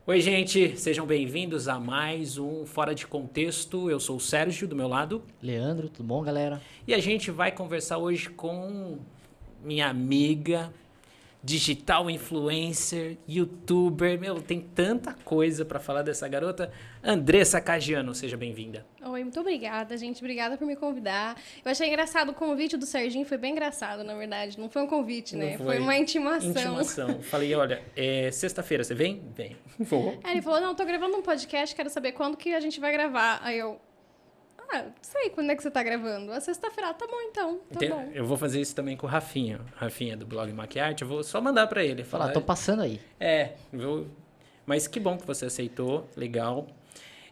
Oi, gente, sejam bem-vindos a mais um Fora de Contexto. Eu sou o Sérgio, do meu lado, Leandro, tudo bom, galera? e a gente vai conversar hoje com minha amiga, digital influencer, youtuber. Meu, tem tanta coisa pra falar dessa garota. Andressa Cagiano, seja bem-vinda. Oi, muito obrigada, gente. Obrigada por me convidar. Eu achei engraçado o convite do Serginho, foi bem engraçado, na verdade. Não foi um convite, né? Não Foi uma intimação. Intimação. Falei, olha, sexta-feira, você vem? Vem. Vou. Aí ele falou, não, tô gravando um podcast, quero saber quando que a gente vai gravar. Aí eu, não sei quando é que você tá gravando. A sexta-feira, tá bom então, tá bom. Eu vou fazer isso também com o Rafinha. Rafinha do blog Maquiarte, eu vou só mandar pra ele. Falar, tô passando aí. Mas que bom que você aceitou, legal.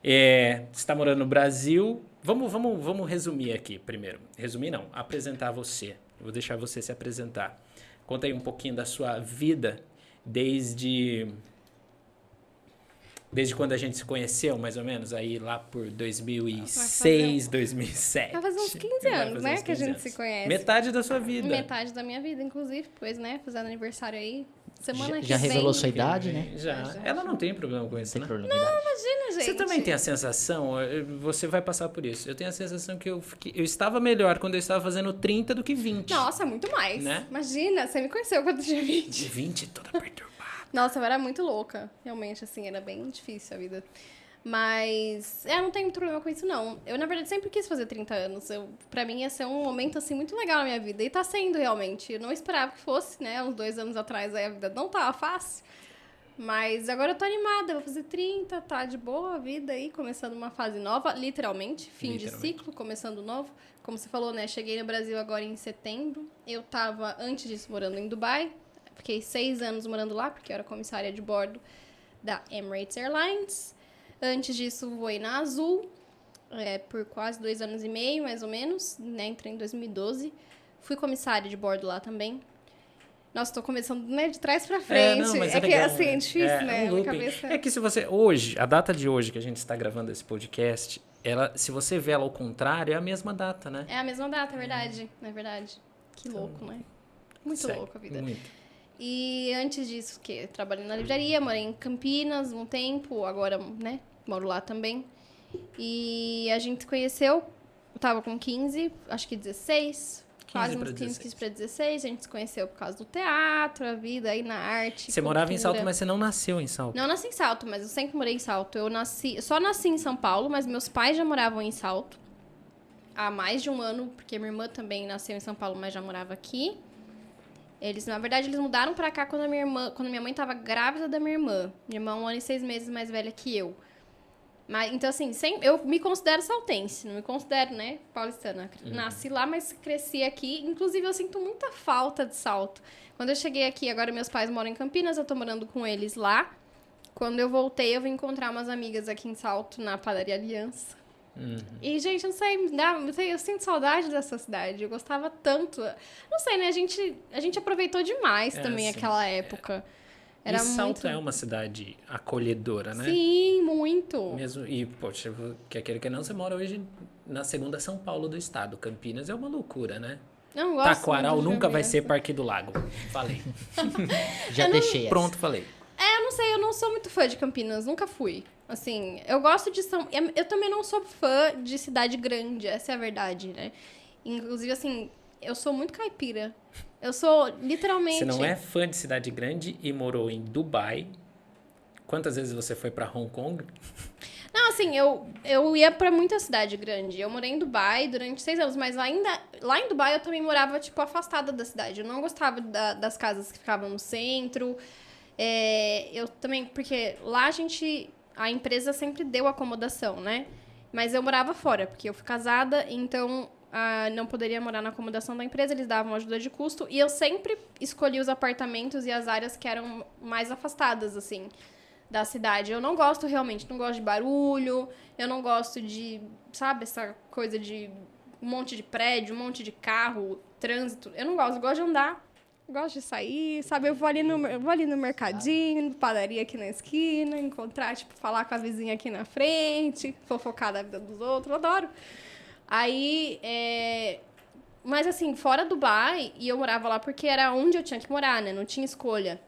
Você está morando no Brasil. Vamos resumir aqui primeiro. Resumir não, apresentar você. Eu vou deixar você se apresentar. Conta aí um pouquinho da sua vida desde quando a gente se conheceu, mais ou menos, aí lá por 2006, 2007. Vai fazer uns 15 anos, né, que a gente se conhece. Metade da sua vida. Metade da minha vida, inclusive, pois, né, fazendo aniversário aí. Semana que Já vem. revelou sua idade, né? Já. Ela não tem problema com isso, Não né? tem problema. Não, Imagina, gente. Você também tem a sensação, você vai passar por isso. Eu tenho a sensação que eu estava melhor quando eu estava fazendo 30 do que 20. Nossa, muito mais. Né? Imagina, você me conheceu quando eu tinha 20. 20 toda perturbada. Nossa, eu era muito louca. Realmente, assim, era bem difícil a vida. Mas, não tenho muito problema com isso, não. Eu, na verdade, sempre quis fazer 30 anos. Pra mim, ia ser um momento, assim, muito legal na minha vida. E tá sendo, realmente. Eu não esperava que fosse, né? Uns 2 anos atrás, aí a vida não tava fácil. Mas agora eu tô animada. Vou fazer 30, tá de boa a vida aí. Começando uma fase nova, literalmente. Fim de ciclo, começando novo. Como você falou, né? Cheguei no Brasil agora em setembro. Eu tava, antes disso, morando em Dubai. Fiquei 6 anos morando lá, porque eu era comissária de bordo da Emirates Airlines. Antes disso, voei na Azul, por quase 2 anos e meio, mais ou menos, né? Entrei em 2012. Fui comissária de bordo lá também. Nossa, tô começando, né, de trás pra frente. Mas que, legal, assim, é difícil, né? Um Minha looping. cabeça... É que se você... Hoje, a data de hoje que a gente está gravando esse podcast, se você vê ela ao contrário, é a mesma data, né? É a mesma data, é verdade. É verdade. Que louco, né? Muito louco a vida. Muito. E antes disso, trabalhei na livraria, morei em Campinas um tempo, agora, né, moro lá também. E a gente se conheceu, eu tava com 15, acho que 16, quase uns 15 para 16. A gente se conheceu por causa do teatro, a vida aí na arte. Você morava em Salto, mas você não nasceu em Salto. Não nasci em Salto, mas eu sempre morei em Salto. Só nasci em São Paulo, mas meus pais já moravam em Salto há mais de um ano, porque minha irmã também nasceu em São Paulo, mas já morava aqui. Na verdade, eles mudaram pra cá quando minha mãe tava grávida da minha irmã. Minha irmã é 1 ano e 6 meses mais velha que eu. Mas, então, assim, eu me considero saltense, não me considero, né, paulistana. Nasci lá, mas cresci aqui. Inclusive, eu sinto muita falta de Salto. Quando eu cheguei aqui, agora meus pais moram em Campinas, eu tô morando com eles lá. Quando eu voltei, eu vim encontrar umas amigas aqui em Salto, na Padaria Aliança. E, gente, eu não sei, eu sinto saudade dessa cidade. Eu gostava tanto. Não sei, né? A gente aproveitou demais também aquela época. Era Salto é uma cidade acolhedora, né? Sim, muito. Mesmo, e, poxa, quer queira que não, você mora hoje na segunda São Paulo do estado. Campinas é uma loucura, né? Não gosto. Taquaral nunca vai ser Parque do Lago. Falei. Já deixei. Pronto, falei. Eu não sei, eu não sou muito fã de Campinas, nunca fui. Assim, eu gosto de eu também não sou fã de cidade grande, essa é a verdade, né? Inclusive, assim, eu sou muito caipira. Eu sou, literalmente... Você não é fã de cidade grande e morou em Dubai. Quantas vezes você foi pra Hong Kong? Não, assim, eu ia pra muita cidade grande. Eu morei em Dubai durante 6 anos, mas lá em Dubai eu também morava, tipo, afastada da cidade. Eu não gostava das casas que ficavam no centro. Eu também, porque lá a empresa sempre deu acomodação, né? Mas eu morava fora, porque eu fui casada, então não poderia morar na acomodação da empresa, eles davam ajuda de custo, e eu sempre escolhi os apartamentos e as áreas que eram mais afastadas, assim, da cidade. Eu não gosto realmente, não gosto de barulho, eu não gosto de, sabe, essa coisa de um monte de prédio, um monte de carro, trânsito. Eu não gosto, eu gosto de andar. Gosto de sair, sabe? Eu vou ali no mercadinho, padaria aqui na esquina, encontrar, tipo, falar com a vizinha aqui na frente, fofocar da vida dos outros, eu adoro. Aí, mas assim, fora Dubai, e eu morava lá porque era onde eu tinha que morar, né? Não tinha escolha.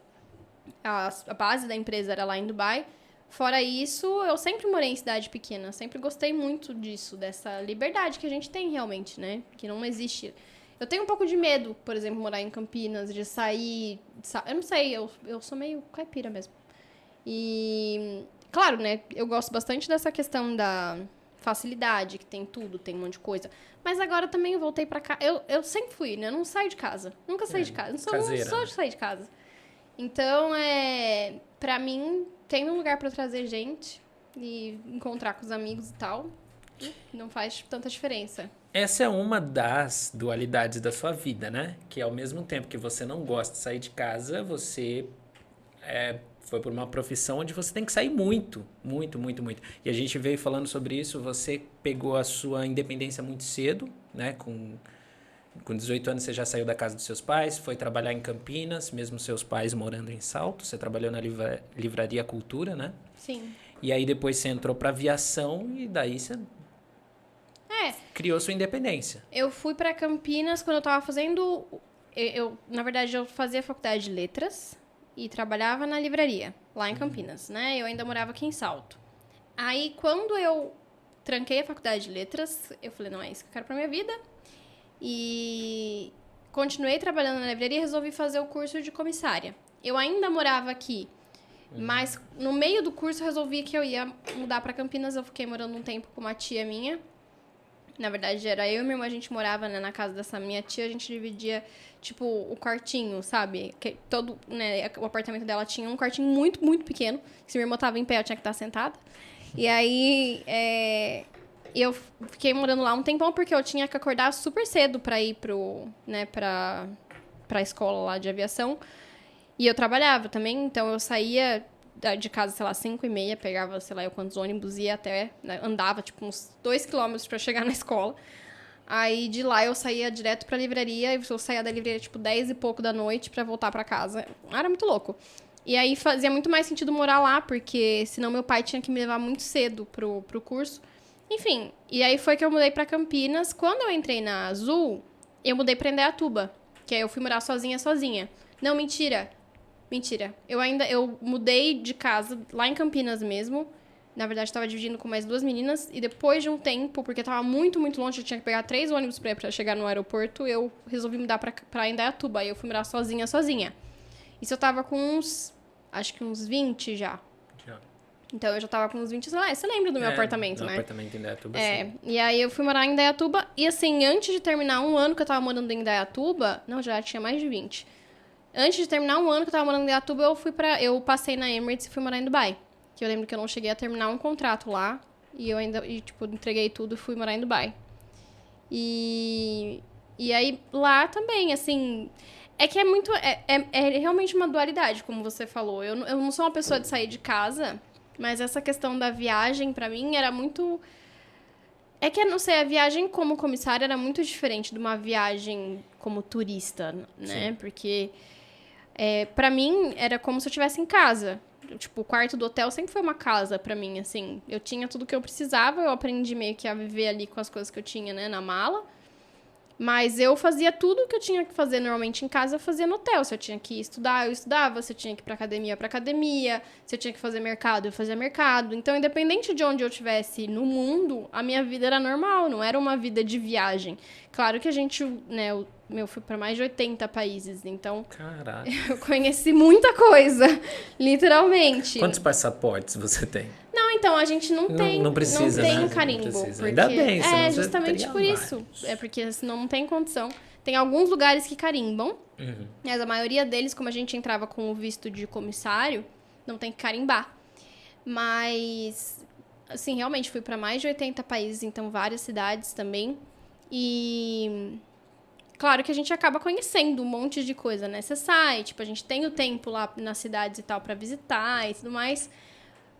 A base da empresa era lá em Dubai. Fora isso, eu sempre morei em cidade pequena. Sempre gostei muito disso, dessa liberdade que a gente tem realmente, né? Que não existe. Eu tenho um pouco de medo, por exemplo, morar em Campinas, de sair... Eu não sei, eu sou meio caipira mesmo. E, claro, né? Eu gosto bastante dessa questão da facilidade, que tem tudo, tem um monte de coisa. Mas agora também eu voltei pra cá. Eu sempre fui, né? Eu não saio de casa. Nunca saí de casa. Não sou de sair de casa. Então, pra mim, tem um lugar pra trazer gente e encontrar com os amigos e tal. Não faz tanta diferença. Essa é uma das dualidades da sua vida, né? Que ao mesmo tempo que você não gosta de sair de casa, você foi por uma profissão onde você tem que sair muito, muito, muito, muito. E a gente veio falando sobre isso, você pegou a sua independência muito cedo, né? Com 18 anos você já saiu da casa dos seus pais, foi trabalhar em Campinas, mesmo seus pais morando em Salto, você trabalhou na Livraria Cultura, né? Sim. E aí depois você entrou para aviação e daí você criou sua independência. Eu fui pra Campinas quando eu tava fazendo... na verdade, eu fazia faculdade de letras e trabalhava na livraria, lá em Campinas, né? Eu ainda morava aqui em Salto. Aí, quando eu tranquei a faculdade de letras, eu falei, não é isso que eu quero pra minha vida. E continuei trabalhando na livraria e resolvi fazer o curso de comissária. Eu ainda morava aqui, mas no meio do curso eu resolvi que eu ia mudar pra Campinas. Eu fiquei morando um tempo com uma tia minha. Na verdade, era eu e minha irmã, a gente morava, né, na casa dessa minha tia, a gente dividia, tipo, o quartinho, sabe? Que todo, né, o apartamento dela tinha um quartinho muito, muito pequeno, que se minha irmã tava em pé, eu tinha que estar sentada. E aí, eu fiquei morando lá um tempão, porque eu tinha que acordar super cedo pra ir pra escola lá de aviação. E eu trabalhava também, então eu saía de casa, sei lá, 5h30, pegava, sei lá, eu quantos ônibus ia até, né, andava, tipo, uns 2 quilômetros pra chegar na escola. Aí, de lá, eu saía direto pra livraria, e eu saía da livraria, tipo, 10 e pouco da noite pra voltar pra casa. Era muito louco. E aí, fazia muito mais sentido morar lá, porque senão meu pai tinha que me levar muito cedo pro curso. Enfim, e aí foi que eu mudei pra Campinas. Quando eu entrei na Azul, eu mudei pra Indaiatuba, que aí eu fui morar sozinha. Não, mentira. Eu mudei de casa lá em Campinas mesmo. Na verdade, estava dividindo com mais 2 meninas. E depois de um tempo, porque estava muito, muito longe, eu tinha que pegar 3 ônibus pra chegar no aeroporto, eu resolvi mudar pra Indaiatuba. Aí eu fui morar sozinha. Isso eu tava com acho que uns 20 já. Então eu já tava com uns 20. Você lembra do meu apartamento, né? Apartamento em Indaiatuba, sim. E aí eu fui morar em Indaiatuba. E assim, antes de terminar um ano que eu tava morando em Indaiatuba... Não, já tinha mais de 20. Antes de terminar um ano que eu tava morando em Indaiatuba, eu passei na Emirates e fui morar em Dubai. Que eu lembro que eu não cheguei a terminar um contrato lá. E eu ainda, entreguei tudo e fui morar em Dubai. E aí, lá também, assim... É que é muito... É realmente uma dualidade, como você falou. Eu não sou uma pessoa de sair de casa, mas essa questão da viagem, pra mim, era muito... É que, eu não sei, a viagem como comissária era muito diferente de uma viagem como turista, né? Sim. Porque... pra mim, era como se eu estivesse em casa. Tipo, o quarto do hotel sempre foi uma casa pra mim, assim. Eu tinha tudo que eu precisava, eu aprendi meio que a viver ali com as coisas que eu tinha, né, na mala. Mas eu fazia tudo que eu tinha que fazer normalmente em casa, eu fazia no hotel. Se eu tinha que estudar, eu estudava. Se eu tinha que ir pra academia. Se eu tinha que fazer mercado, eu fazia mercado. Então, independente de onde eu estivesse no mundo, a minha vida era normal, não era uma vida de viagem. Claro que a gente, né, eu fui pra mais de 80 países, então... Caraca. Eu conheci muita coisa, literalmente. Quantos passaportes você tem? Não, então, a gente não tem. Não precisa, não tem né? carimbo. Não precisa. Porque, ainda bem, senão você justamente teria por isso. Porque senão não tem condição. Tem alguns lugares que carimbam, mas a maioria deles, como a gente entrava com o visto de comissário, não tem que carimbar. Mas, assim, realmente fui para mais de 80 países, então várias cidades também. E... Claro que a gente acaba conhecendo um monte de coisa, né? Você sai, tipo, a gente tem o tempo lá nas cidades e tal pra visitar e tudo mais.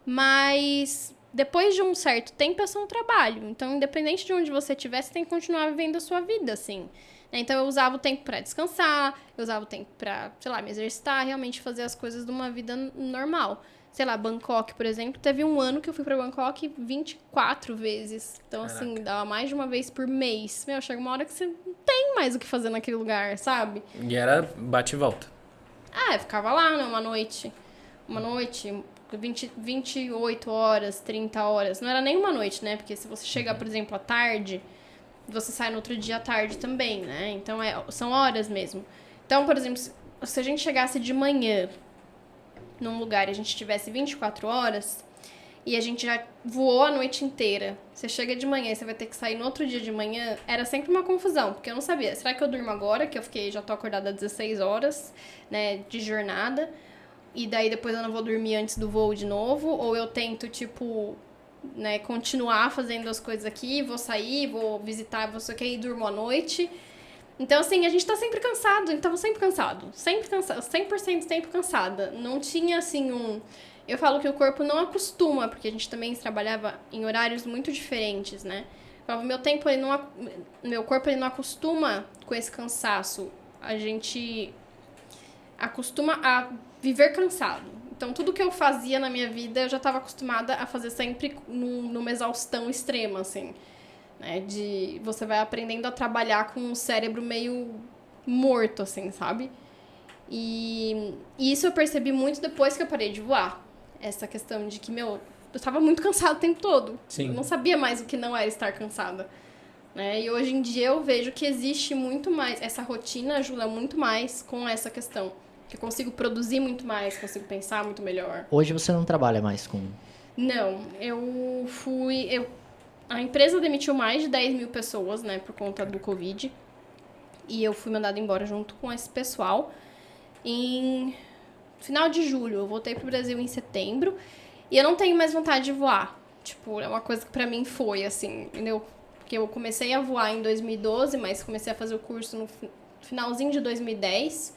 Mas depois de um certo tempo é só um trabalho. Então, independente de onde você estiver, você tem que continuar vivendo a sua vida, assim. Então, eu usava o tempo pra descansar, eu usava o tempo pra, sei lá, me exercitar, realmente fazer as coisas de uma vida normal. Sei lá, Bangkok, por exemplo, teve um ano que eu fui pra Bangkok 24 vezes. Então, Caraca. Assim, dava mais de uma vez por mês. Meu, chega uma hora que você não tem mais o que fazer naquele lugar, sabe? E era bate e volta. Eu ficava lá, né, uma noite, 28 horas, 30 horas. Não era nem uma noite, né? Porque se você chegar, por exemplo, à tarde, você sai no outro dia à tarde também, né? Então, são horas mesmo. Então, por exemplo, se a gente chegasse de manhã num lugar e a gente tivesse 24 horas e a gente já voou a noite inteira, você chega de manhã e você vai ter que sair no outro dia de manhã, era sempre uma confusão, porque eu não sabia, será que eu durmo agora, que já tô acordada 16 horas, né, de jornada, e daí depois eu não vou dormir antes do voo de novo, ou eu tento, tipo, né, continuar fazendo as coisas aqui, vou sair, vou visitar, vou sei o que, e durmo à noite. Então, assim, a gente tá sempre cansado, então sempre cansado, 100% sempre cansada. Não tinha, assim, Eu falo que o corpo não acostuma, porque a gente também trabalhava em horários muito diferentes, né? Meu corpo, ele não acostuma com esse cansaço. A gente acostuma a viver cansado. Então, tudo que eu fazia na minha vida, eu já estava acostumada a fazer sempre numa exaustão extrema, assim. Né? Você vai aprendendo a trabalhar com o cérebro meio morto, assim, sabe? E isso eu percebi muito depois que eu parei de voar. Essa questão de que, eu tava muito cansada o tempo todo. Sim. Eu não sabia mais o que não era estar cansada. Né? E hoje em dia eu vejo que existe muito mais, essa rotina ajuda muito mais com essa questão. Que eu consigo produzir muito mais, consigo pensar muito melhor. Hoje você não trabalha mais com... Não, a empresa demitiu mais de 10 mil pessoas, né, por conta do Covid. E eu fui mandada embora junto com esse pessoal em final de julho. Eu voltei pro Brasil em setembro. E eu não tenho mais vontade de voar. Tipo, é uma coisa que pra mim foi, assim, entendeu? Porque eu comecei a voar em 2012, mas comecei a fazer o curso no finalzinho de 2010.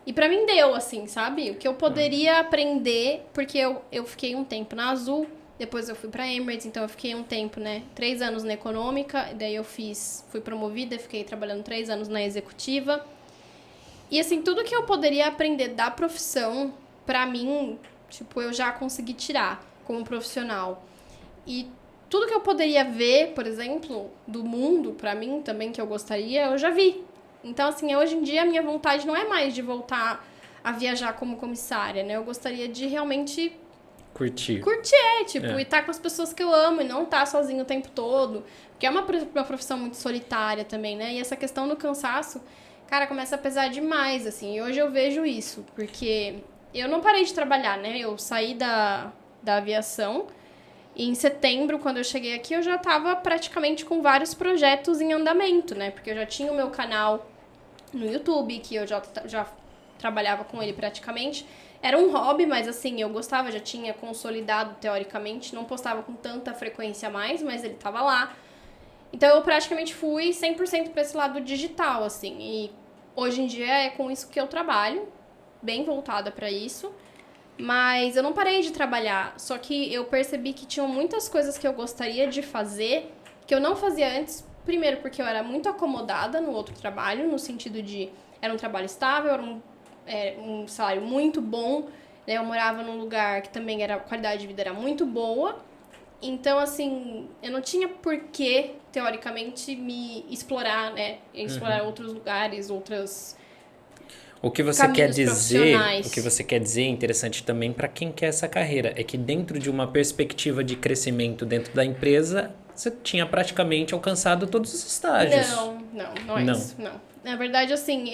E pra mim deu, assim, sabe? O que eu poderia aprender, porque eu fiquei um tempo na Azul, depois eu fui pra Emirates, então eu fiquei um tempo, né, 3 anos na econômica, daí eu fui promovida, fiquei trabalhando 3 anos na executiva. E, assim, tudo que eu poderia aprender da profissão, pra mim, tipo, eu já consegui tirar como profissional. E tudo que eu poderia ver, por exemplo, do mundo, pra mim também, que eu gostaria, eu já vi. Então, assim, hoje em dia a minha vontade não é mais de voltar a viajar como comissária, né? Eu gostaria de realmente Curtir, e estar com as pessoas que eu amo e não estar sozinho o tempo todo. Porque é uma profissão muito solitária também, né? E essa questão do cansaço, cara, começa a pesar demais, assim. E hoje eu vejo isso, porque eu não parei de trabalhar, né? Eu saí da aviação e em setembro, quando eu cheguei aqui, eu já estava praticamente com vários projetos em andamento, né? Porque eu já tinha o meu canal no YouTube, que eu já trabalhava com ele praticamente. Era um hobby, mas assim, eu gostava, já tinha consolidado teoricamente, não postava com tanta frequência mais, mas ele tava lá. Então eu praticamente fui 100% para esse lado digital, assim, e hoje em dia é com isso que eu trabalho, bem voltada para isso, mas eu não parei de trabalhar, só que eu percebi que tinham muitas coisas que eu gostaria de fazer, que eu não fazia antes, primeiro porque eu era muito acomodada no outro trabalho, no sentido de, era um trabalho estável, era um salário muito bom, né? Eu morava num lugar que também a qualidade de vida era muito boa. Então, assim, eu não tinha por que, teoricamente, me explorar, né? Explorar outros lugares, outras O que você quer dizer, é interessante também para quem quer essa carreira, é que dentro de uma perspectiva de crescimento dentro da empresa, você tinha praticamente alcançado todos os estágios. Não é isso, não. Na verdade, assim,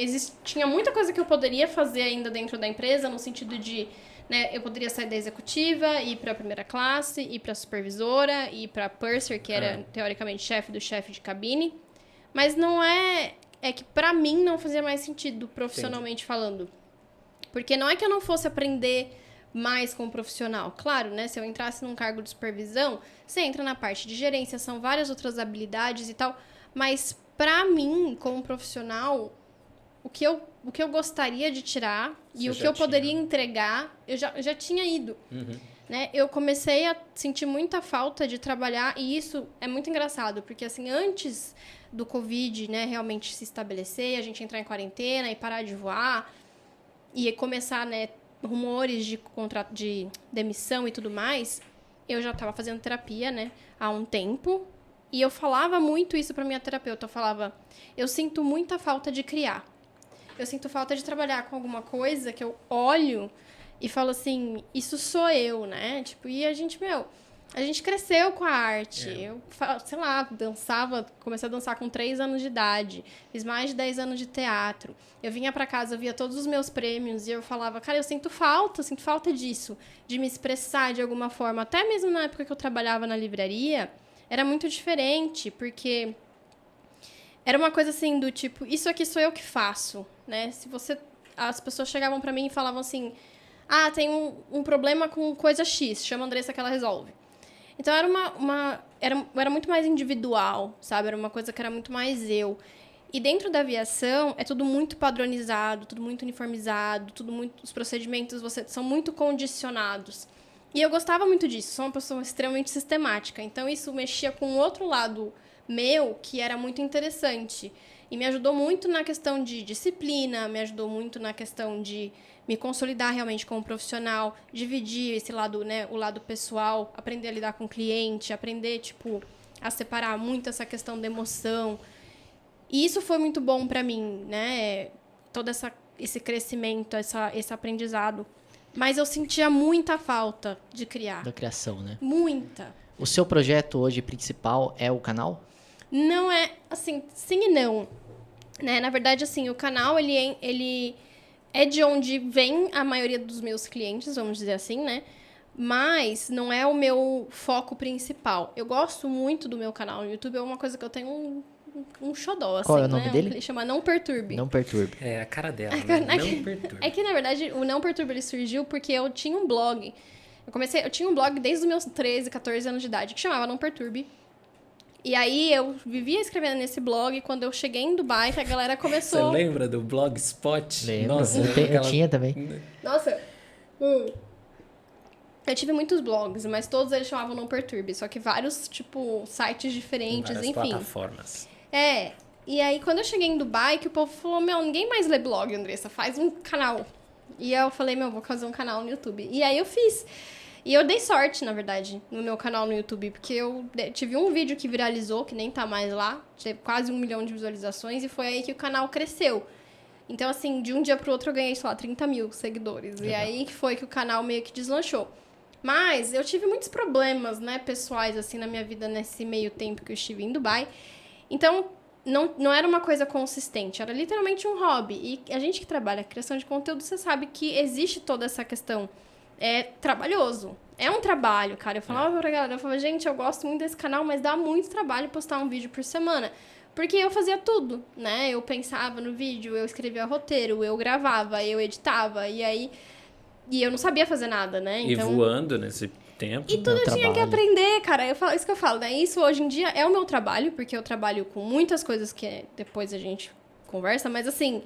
tinha muita coisa que eu poderia fazer ainda dentro da empresa, no sentido de, né, eu poderia sair da executiva, ir para a primeira classe, ir para a supervisora, ir para a purser, que era, teoricamente, chefe do chefe de cabine. Mas não é que pra mim não fazia mais sentido, profissionalmente falando. Porque não é que eu não fosse aprender mais como profissional. Claro, né? Se eu entrasse num cargo de supervisão, você entra na parte de gerência, são várias outras habilidades e tal. Mas pra mim, como profissional, o que eu gostaria de tirar e o que eu poderia entregar, eu já tinha ido. Né? Eu comecei a sentir muita falta de trabalhar, e isso é muito engraçado, porque assim, antes do Covid, né, realmente se estabelecer, a gente entrar em quarentena e parar de voar, e começar, né, rumores de contrato de demissão e tudo mais, eu já estava fazendo terapia, né, há um tempo, e eu falava muito isso para minha terapeuta. Eu falava, eu sinto muita falta de criar. Eu sinto falta de trabalhar com alguma coisa que eu olho e falo assim, isso sou eu, né? Tipo, e a gente cresceu com a arte. Eu, sei lá, dançava, comecei a dançar com 3 anos de idade. Fiz mais de 10 anos de teatro. Eu vinha pra casa, eu via todos os meus prêmios e eu falava, cara, eu sinto falta disso. De me expressar de alguma forma. Até mesmo na época que eu trabalhava na livraria, era muito diferente, porque era uma coisa assim do tipo, isso aqui sou eu que faço, né? As pessoas chegavam pra mim e falavam assim, tem um problema com coisa X, chama a Andressa que ela resolve. Então, era muito mais individual, sabe? Era uma coisa que era muito mais eu. E dentro da aviação, é tudo muito padronizado, tudo muito uniformizado, os procedimentos são muito condicionados. E eu gostava muito disso, sou uma pessoa extremamente sistemática. Então, isso mexia com um outro lado meu, que era muito interessante. E me ajudou muito na questão de disciplina, me ajudou muito na questão de me consolidar realmente como profissional, dividir esse lado, né, o lado pessoal, aprender a lidar com o cliente, aprender, a separar muito essa questão da emoção. E isso foi muito bom pra mim, né, todo esse crescimento, esse aprendizado. Mas eu sentia muita falta de criar. Da criação, né? Muita. O seu projeto hoje principal é o canal? Não é, assim, sim e não. Né? Na verdade, assim, o canal, ele é de onde vem a maioria dos meus clientes, vamos dizer assim, né? Mas não é o meu foco principal. Eu gosto muito do meu canal no YouTube, é uma coisa que eu tenho um xodó, assim, Qual é o nome dele? Ele chama Não Perturbe. Não Perturbe. É a cara dela, né? Não perturbe. É que, na verdade, o Não Perturbe ele surgiu porque eu tinha um blog. Eu tinha um blog desde os meus 13, 14 anos de idade, que chamava Não Perturbe. E aí, eu vivia escrevendo nesse blog, quando eu cheguei em Dubai, que a galera começou... Você lembra do Blogspot? Lembro. Nossa, Eu tinha também. Nossa, eu tive muitos blogs, mas todos eles chamavam Não Perturbe. Só que vários, sites diferentes, várias enfim. plataformas. E aí, quando eu cheguei em Dubai, que o povo falou, ninguém mais lê blog, Andressa, faz um canal. E eu falei, vou fazer um canal no YouTube. E aí, eu fiz. E eu dei sorte, na verdade, no meu canal no YouTube, porque eu tive um vídeo que viralizou, que nem tá mais lá, teve quase 1 milhão de visualizações, e foi aí que o canal cresceu. Então, assim, de um dia pro outro eu ganhei, 30 mil seguidores. Legal. E aí que foi que o canal meio que deslanchou. Mas eu tive muitos problemas, né, pessoais, assim, na minha vida nesse meio tempo que eu estive em Dubai. Então, não era uma coisa consistente, era literalmente um hobby. E a gente que trabalha criação de conteúdo, você sabe que existe toda essa questão. É trabalhoso. É um trabalho, cara. Eu falava pra galera, gente, eu gosto muito desse canal, mas dá muito trabalho postar um vídeo por semana. Porque eu fazia tudo, né? Eu pensava no vídeo, eu escrevia roteiro, eu gravava, eu editava, e eu não sabia fazer nada, né? Então, e voando nesse tempo. E tudo eu tinha que aprender, cara. Isso que eu falo, né? Isso hoje em dia é o meu trabalho, porque eu trabalho com muitas coisas que depois a gente conversa, mas assim,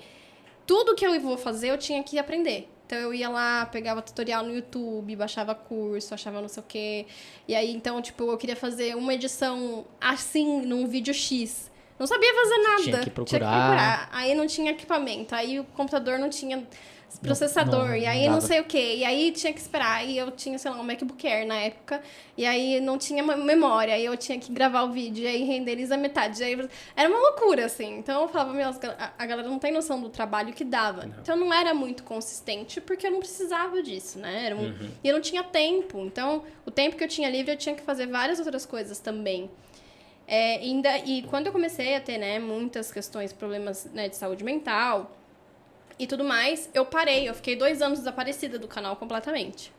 tudo que eu vou fazer eu tinha que aprender. Então, eu ia lá, pegava tutorial no YouTube, baixava curso, achava não sei o quê. E aí, então, eu queria fazer uma edição assim, num vídeo X. Não sabia fazer nada. Tinha que procurar. Aí não tinha equipamento. Aí o computador não tinha processador. E aí não sei o quê. E aí tinha que esperar. E eu tinha, sei lá, um MacBook Air na época. E aí não tinha memória. Aí eu tinha que gravar o vídeo. E aí renderiza a metade. Aí era uma loucura, assim. Então eu falava, a galera não tem noção do trabalho que dava. Não. Então não era muito consistente, porque eu não precisava disso, né? E eu não tinha tempo. Então, o tempo que eu tinha livre, eu tinha que fazer várias outras coisas também. E quando eu comecei a ter, né, muitas questões, problemas, né, de saúde mental e tudo mais, eu parei. Eu fiquei 2 anos desaparecida do canal completamente.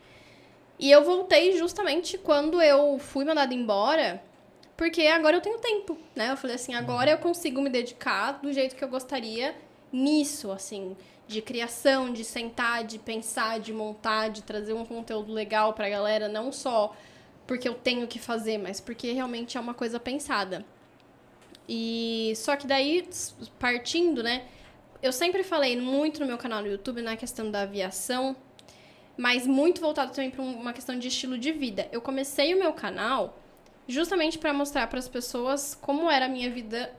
E eu voltei justamente quando eu fui mandada embora, porque agora eu tenho tempo, né? Eu falei assim, agora eu consigo me dedicar do jeito que eu gostaria nisso, assim, de criação, de sentar, de pensar, de montar, de trazer um conteúdo legal pra galera, não só porque eu tenho que fazer, mas porque realmente é uma coisa pensada. E só que daí, partindo, né? Eu sempre falei muito no meu canal no YouTube na questão da aviação, mas muito voltado também para uma questão de estilo de vida. Eu comecei o meu canal justamente para mostrar para as pessoas como era a minha vida,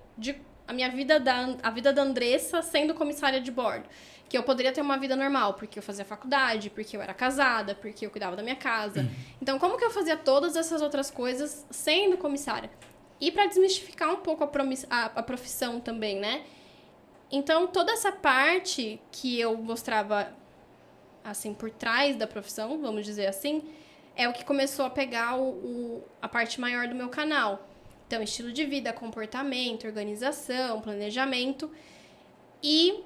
a vida da Andressa sendo comissária de bordo. Que eu poderia ter uma vida normal, porque eu fazia faculdade, porque eu era casada, porque eu cuidava da minha casa. Então, como que eu fazia todas essas outras coisas sendo comissária? E para desmistificar um pouco a profissão também, né? Então, toda essa parte que eu mostrava assim, por trás da profissão, vamos dizer assim, é o que começou a pegar a parte maior do meu canal. Então, estilo de vida, comportamento, organização, planejamento. E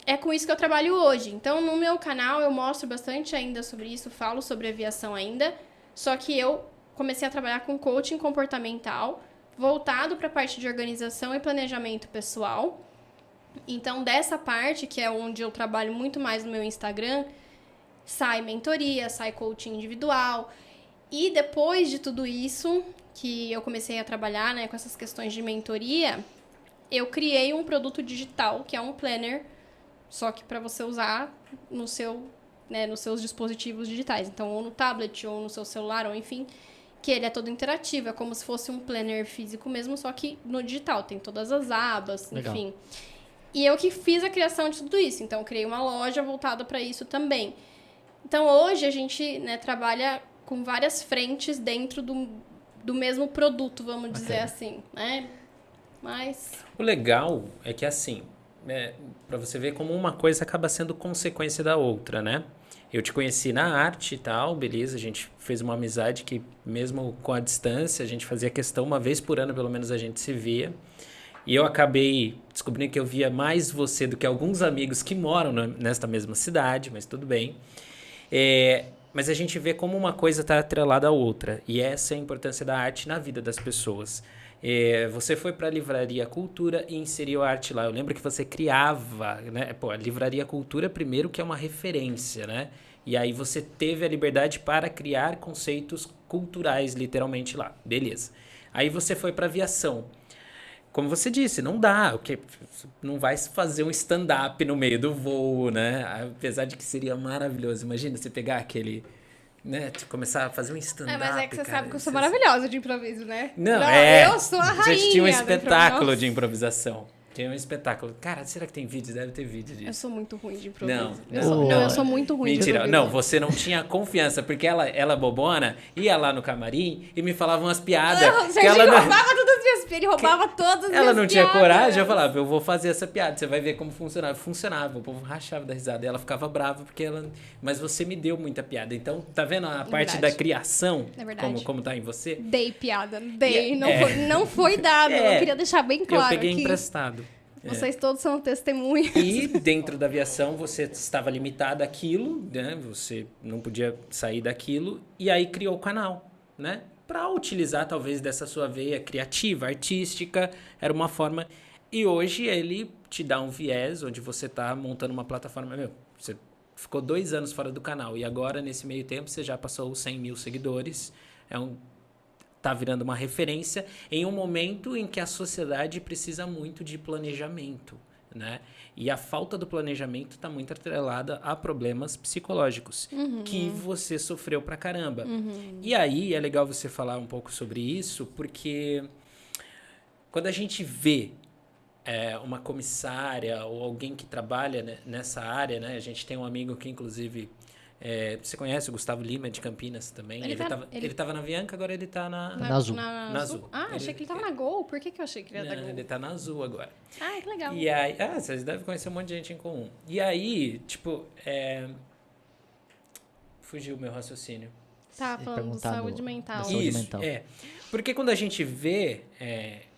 é com isso que eu trabalho hoje. Então, no meu canal, eu mostro bastante ainda sobre isso, falo sobre aviação ainda. Só que eu comecei a trabalhar com coaching comportamental, voltado para a parte de organização e planejamento pessoal. Então, dessa parte, que é onde eu trabalho muito mais no meu Instagram, sai mentoria, sai coaching individual. E depois de tudo isso, que eu comecei a trabalhar, né, com essas questões de mentoria, eu criei um produto digital, que é um planner, só que para você usar no seu, né, nos seus dispositivos digitais. Então, ou no tablet, ou no seu celular, ou enfim, que ele é todo interativo, é como se fosse um planner físico mesmo, só que no digital, tem todas as abas, Legal. enfim. E eu que fiz a criação de tudo isso, então eu criei uma loja voltada para isso também. Então, hoje a gente, né, trabalha com várias frentes dentro do mesmo produto, vamos dizer assim, né? Mas... O legal é que, assim, para você ver como uma coisa acaba sendo consequência da outra, né? Eu te conheci na arte e tal, beleza, a gente fez uma amizade que, mesmo com a distância, a gente fazia questão, uma vez por ano, pelo menos, a gente se via. E eu acabei descobrindo que eu via mais você do que alguns amigos que moram nesta mesma cidade, mas tudo bem. Mas a gente vê como uma coisa está atrelada à outra. E essa é a importância da arte na vida das pessoas. Você foi para a Livraria Cultura e inseriu a arte lá. Eu lembro que você criava, né? Pô, a Livraria Cultura, primeiro, que é uma referência, né? E aí você teve a liberdade para criar conceitos culturais, literalmente, lá. Beleza. Aí você foi para aviação. Como você disse, não dá, não vai fazer um stand-up no meio do voo, né? Apesar de que seria maravilhoso. Imagina você pegar aquele, né? Começar a fazer um stand-up. mas é que você cara, sabe que eu sou maravilhosa de improviso, né? Não, eu sou a rainha. A gente tinha um da espetáculo de improvisação. Tinha um espetáculo. Cara, será que tem vídeo? Deve ter vídeo disso. Eu sou muito ruim de improviso. Não. Eu sou muito ruim de Mentira, improviso. não, você não tinha confiança, porque ela bobona, ia lá no camarim e me falava umas piadas. Não, que ela roubava todas as minhas piadas, ele roubava todas as minhas Ela não tinha piadas. coragem, eu falava, eu vou fazer essa piada, você vai ver como funcionava. Funcionava, o povo rachava da risada. E ela ficava brava, porque ela... Mas você me deu muita piada. Então, tá vendo a parte da criação? É verdade. Como tá em você? Dei piada, dei. Não foi dado, eu queria deixar bem claro Eu peguei aqui. emprestado. Vocês todos são testemunhas. E dentro da aviação você estava limitado àquilo, né? Você não podia sair daquilo. E aí criou o canal, né? Para utilizar talvez dessa sua veia criativa, artística. Era uma forma... E hoje ele te dá um viés onde você está montando uma plataforma. Você ficou 2 anos fora do canal. E agora, nesse meio tempo, você já passou os 100 mil seguidores. Tá virando uma referência em um momento em que a sociedade precisa muito de planejamento, né? E a falta do planejamento está muito atrelada a problemas psicológicos que você sofreu pra caramba. E aí é legal você falar um pouco sobre isso, porque quando a gente vê uma comissária ou alguém que trabalha nessa área, né? A gente tem um amigo que, inclusive... você conhece o Gustavo Lima, de Campinas também? Ele tava na Avianca, agora ele tá na Azul. Na Azul. Ah, achei que ele tava na Gol. Por que eu achei que ele era da Gol? Ele tá na Azul agora. Ah, que legal. E aí... vocês devem conhecer um monte de gente em comum. E aí, tipo... Fugiu o meu raciocínio. Tava falando de saúde mental. Saúde mental. Porque quando a gente vê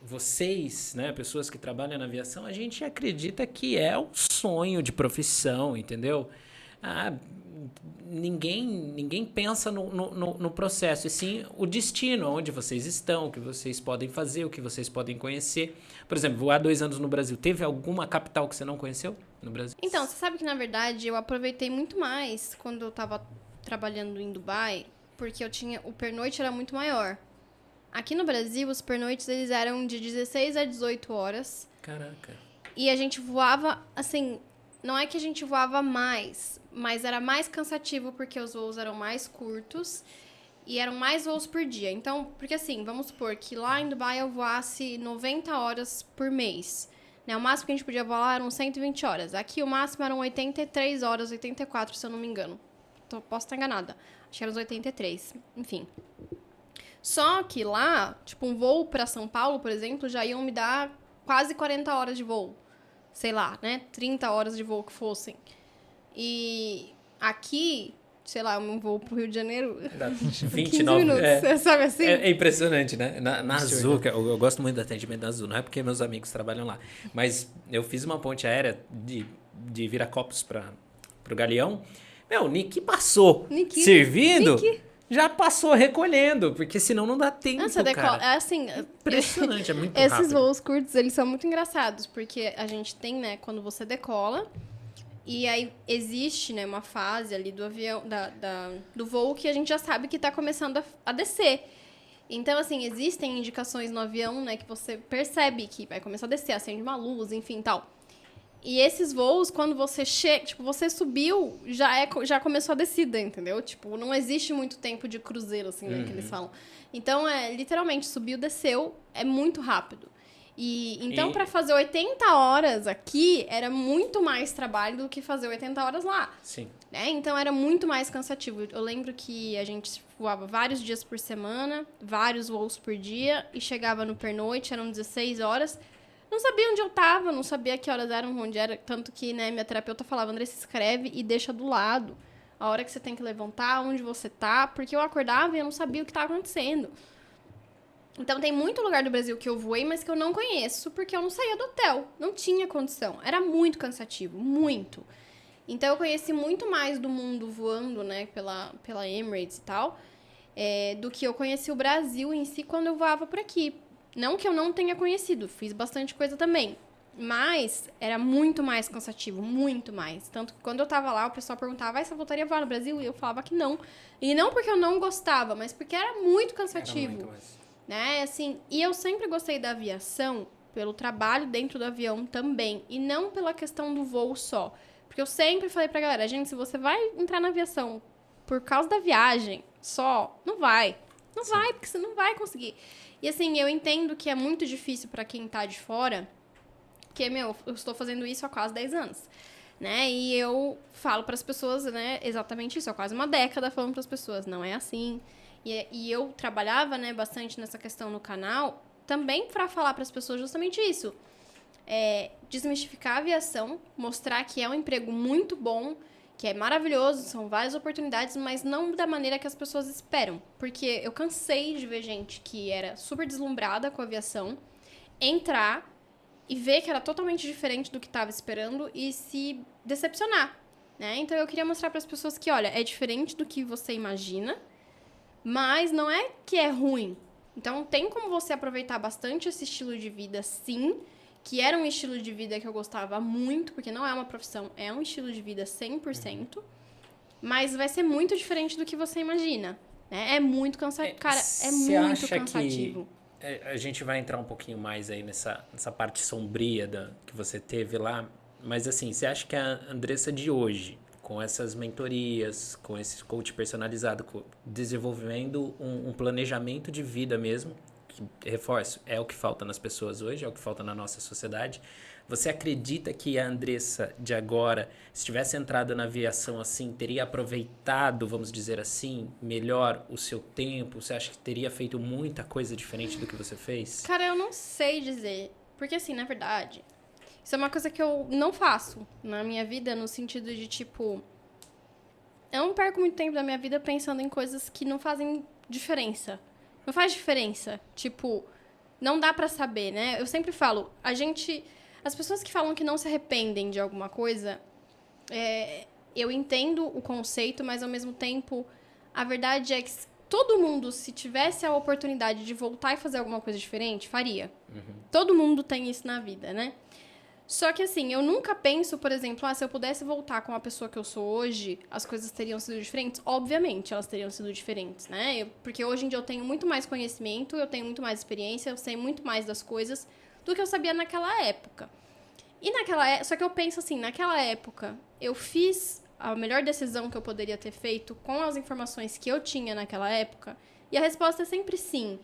vocês, né, pessoas que trabalham na aviação, a gente acredita que é um sonho de profissão, entendeu? Ninguém pensa no processo, e sim o destino, onde vocês estão, o que vocês podem fazer, o que vocês podem conhecer. Por exemplo, voar 2 anos no Brasil. Teve alguma capital que você não conheceu no Brasil? Então, você sabe que, na verdade, eu aproveitei muito mais quando eu tava trabalhando em Dubai, porque o pernoite era muito maior. Aqui no Brasil, os pernoites, eles eram de 16 a 18 horas. Caraca. E a gente voava, assim... Não é que a gente voava mais, mas era mais cansativo porque os voos eram mais curtos e eram mais voos por dia. Então, porque assim, vamos supor que lá em Dubai eu voasse 90 horas por mês. Né? O máximo que a gente podia voar eram 120 horas. Aqui o máximo eram 83 horas, 84, se eu não me engano. Então, posso estar enganada. Acho que eram os 83. Enfim. Só que lá, tipo, um voo para São Paulo, por exemplo, já iam me dar quase 40 horas de voo. Sei lá, né? 30 horas de voo que fossem. E aqui, sei lá, eu vou pro Rio de Janeiro... Dá 15 29 minutos, sabe assim? É impressionante, né? Na Azul, que eu gosto muito do atendimento da Azul, não é porque meus amigos trabalham lá, mas eu fiz uma ponte aérea de Viracopos pro Galeão. Meu, o Nick passou servindo, já passou recolhendo, porque senão não dá tempo, Nossa, cara. É assim... Impressionante, é muito Esses rápido. voos curtos, eles são muito engraçados, porque a gente tem, né, quando você decola, e aí existe, né, uma fase ali do avião, do voo que a gente já sabe que tá começando a descer. Então, assim, existem indicações no avião, né, que você percebe que vai começar a descer, acende uma luz, enfim, tal. E esses voos, quando você chega, tipo, você subiu, já começou a descida, entendeu? Tipo, não existe muito tempo de cruzeiro, assim, né, que eles falam. Então, literalmente, subiu, desceu, é muito rápido. Então, para fazer 80 horas aqui, era muito mais trabalho do que fazer 80 horas lá. Sim. Né? Então, era muito mais cansativo. Eu lembro que a gente voava vários dias por semana, vários voos por dia, e chegava no pernoite, eram 16 horas. Não sabia onde eu tava, não sabia que horas eram, onde era. Tanto que, né, minha terapeuta falava, André, se escreve e deixa do lado. A hora que você tem que levantar, onde você tá. Porque eu acordava e eu não sabia o que estava acontecendo. Então, tem muito lugar do Brasil que eu voei, mas que eu não conheço, porque eu não saía do hotel. Não tinha condição. Era muito cansativo, muito. Então, eu conheci muito mais do mundo voando, né, pela Emirates e tal, do que eu conheci o Brasil em si quando eu voava por aqui. Não que eu não tenha conhecido, fiz bastante coisa também. Mas era muito mais cansativo, muito mais. Tanto que quando eu tava lá, o pessoal perguntava, você voltaria a voar no Brasil? E eu falava que não. E não porque eu não gostava, mas porque era muito cansativo. Era muito mais. Né, assim, e eu sempre gostei da aviação pelo trabalho dentro do avião também, e não pela questão do voo só. Porque eu sempre falei pra galera, gente, se você vai entrar na aviação por causa da viagem só, não vai. Não vai, porque você não vai conseguir. E assim, eu entendo que é muito difícil pra quem tá de fora, porque, eu estou fazendo isso há quase 10 anos. Né? E eu falo pras pessoas, né, exatamente isso, há quase uma década falando pras pessoas, não é assim. E eu trabalhava, né, bastante nessa questão no canal, também para falar para as pessoas justamente isso. Desmistificar a aviação, mostrar que é um emprego muito bom, que é maravilhoso, são várias oportunidades, mas não da maneira que as pessoas esperam. Porque eu cansei de ver gente que era super deslumbrada com a aviação, entrar e ver que era totalmente diferente do que estava esperando e se decepcionar. Né? Então eu queria mostrar para as pessoas que, olha, é diferente do que você imagina, mas não é que é ruim. Então, tem como você aproveitar bastante esse estilo de vida, sim, que era um estilo de vida que eu gostava muito, porque não é uma profissão, é um estilo de vida 100%, mas vai ser muito diferente do que você imagina. Né? É muito cansativo. Cara, é muito cansativo. Que a gente vai entrar um pouquinho mais aí nessa parte sombria que você teve lá, mas assim, você acha que a Andressa de hoje, com essas mentorias, com esse coach personalizado, desenvolvendo um planejamento de vida mesmo, que, reforço, é o que falta nas pessoas hoje, é o que falta na nossa sociedade. Você acredita que a Andressa de agora, se tivesse entrado na aviação assim, teria aproveitado, vamos dizer assim, melhor o seu tempo? Você acha que teria feito muita coisa diferente do que você fez? Cara, eu não sei dizer. Porque assim, na verdade, isso é uma coisa que eu não faço na minha vida, no sentido de, tipo... Eu não perco muito tempo da minha vida pensando em coisas que não fazem diferença. Não faz diferença. Tipo, não dá pra saber, né? Eu sempre falo, as pessoas que falam que não se arrependem de alguma coisa, eu entendo o conceito, mas ao mesmo tempo, a verdade é que todo mundo, se tivesse a oportunidade de voltar e fazer alguma coisa diferente, faria. Todo mundo tem isso na vida, né? Só que assim, eu nunca penso, por exemplo, se eu pudesse voltar com a pessoa que eu sou hoje, as coisas teriam sido diferentes? Obviamente, elas teriam sido diferentes, né? Porque hoje em dia eu tenho muito mais conhecimento, eu tenho muito mais experiência, eu sei muito mais das coisas do que eu sabia naquela época. Só que eu penso assim, naquela época, eu fiz a melhor decisão que eu poderia ter feito com as informações que eu tinha naquela época? E a resposta é sempre sim.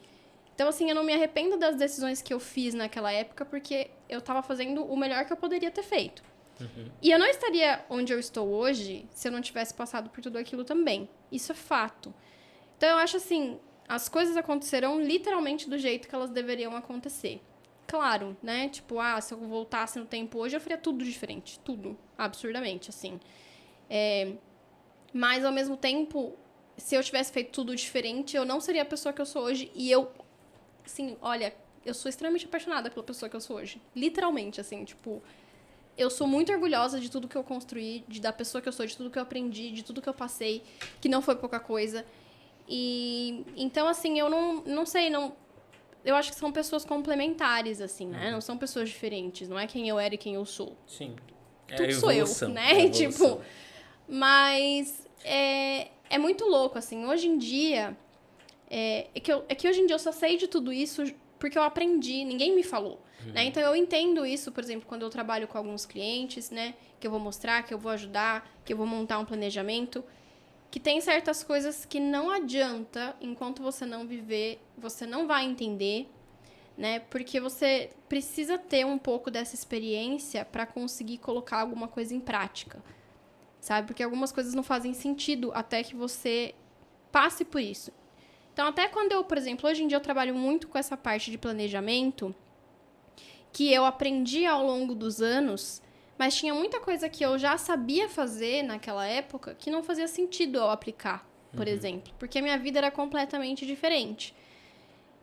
Então, assim, eu não me arrependo das decisões que eu fiz naquela época, porque eu tava fazendo o melhor que eu poderia ter feito. E eu não estaria onde eu estou hoje se eu não tivesse passado por tudo aquilo também. Isso é fato. Então, eu acho assim, as coisas acontecerão literalmente do jeito que elas deveriam acontecer. Claro, né? Tipo, se eu voltasse no tempo hoje, eu faria tudo diferente. Tudo. Absurdamente, assim. Mas, ao mesmo tempo, se eu tivesse feito tudo diferente, eu não seria a pessoa que eu sou hoje. E eu, assim, olha, eu sou extremamente apaixonada pela pessoa que eu sou hoje. Literalmente, assim, tipo... Eu sou muito orgulhosa de tudo que eu construí, da pessoa que eu sou, de tudo que eu aprendi, de tudo que eu passei, que não foi pouca coisa. E, então, assim, eu não sei, eu acho que são pessoas complementares, assim, né? Não são pessoas diferentes, não é quem eu era e quem eu sou. Sim. Tudo sou eu, né? Tipo, mas é muito louco, assim. Hoje em dia, é que hoje em dia eu só sei de tudo isso porque eu aprendi, ninguém me falou. Né? Então, eu entendo isso, por exemplo, quando eu trabalho com alguns clientes, né? Que eu vou mostrar, que eu vou ajudar, que eu vou montar um planejamento. Que tem certas coisas que não adianta, enquanto você não viver, você não vai entender, né? Porque você precisa ter um pouco dessa experiência para conseguir colocar alguma coisa em prática, sabe? Porque algumas coisas não fazem sentido até que você passe por isso. Então, até quando eu, por exemplo, hoje em dia eu trabalho muito com essa parte de planejamento, que eu aprendi ao longo dos anos, mas tinha muita coisa que eu já sabia fazer naquela época que não fazia sentido eu aplicar, por exemplo. Porque a minha vida era completamente diferente.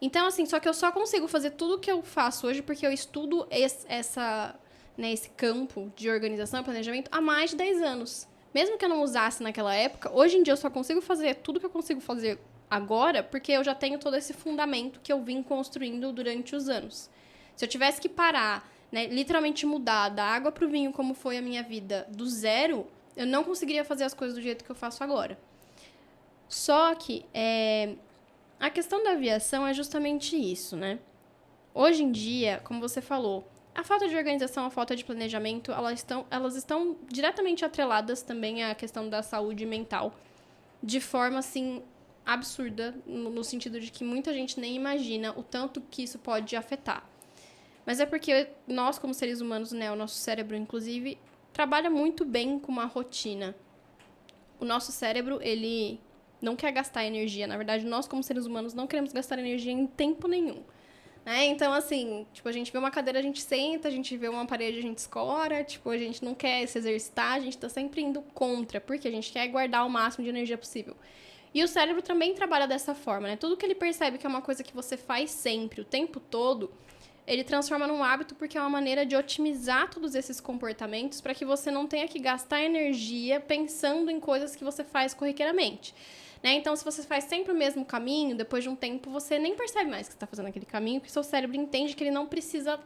Então, assim, só que eu só consigo fazer tudo o que eu faço hoje porque eu estudo esse campo de organização e planejamento há mais de 10 anos. Mesmo que eu não usasse naquela época, hoje em dia eu só consigo fazer tudo que eu consigo fazer agora porque eu já tenho todo esse fundamento que eu vim construindo durante os anos. Se eu tivesse que parar, né, literalmente mudar da água pro vinho, como foi a minha vida, do zero, eu não conseguiria fazer as coisas do jeito que eu faço agora. Só que a questão da aviação é justamente isso, né? Hoje em dia, como você falou, a falta de organização, a falta de planejamento, elas estão diretamente atreladas também à questão da saúde mental, de forma, assim, absurda, no sentido de que muita gente nem imagina o tanto que isso pode afetar. Mas é porque nós, como seres humanos, né, o nosso cérebro, inclusive, trabalha muito bem com uma rotina. O nosso cérebro, ele não quer gastar energia. Na verdade, nós, como seres humanos, não queremos gastar energia em tempo nenhum. Né? Então, assim, tipo, a gente vê uma cadeira, a gente senta, a gente vê uma parede, a gente escora, tipo, a gente não quer se exercitar, a gente tá sempre indo contra, porque a gente quer guardar o máximo de energia possível. E o cérebro também trabalha dessa forma, né? Tudo que ele percebe que é uma coisa que você faz sempre, o tempo todo, ele transforma num hábito porque é uma maneira de otimizar todos esses comportamentos para que você não tenha que gastar energia pensando em coisas que você faz corriqueiramente. Né? Então, se você faz sempre o mesmo caminho, depois de um tempo, você nem percebe mais que você está fazendo aquele caminho, porque seu cérebro entende que ele não precisa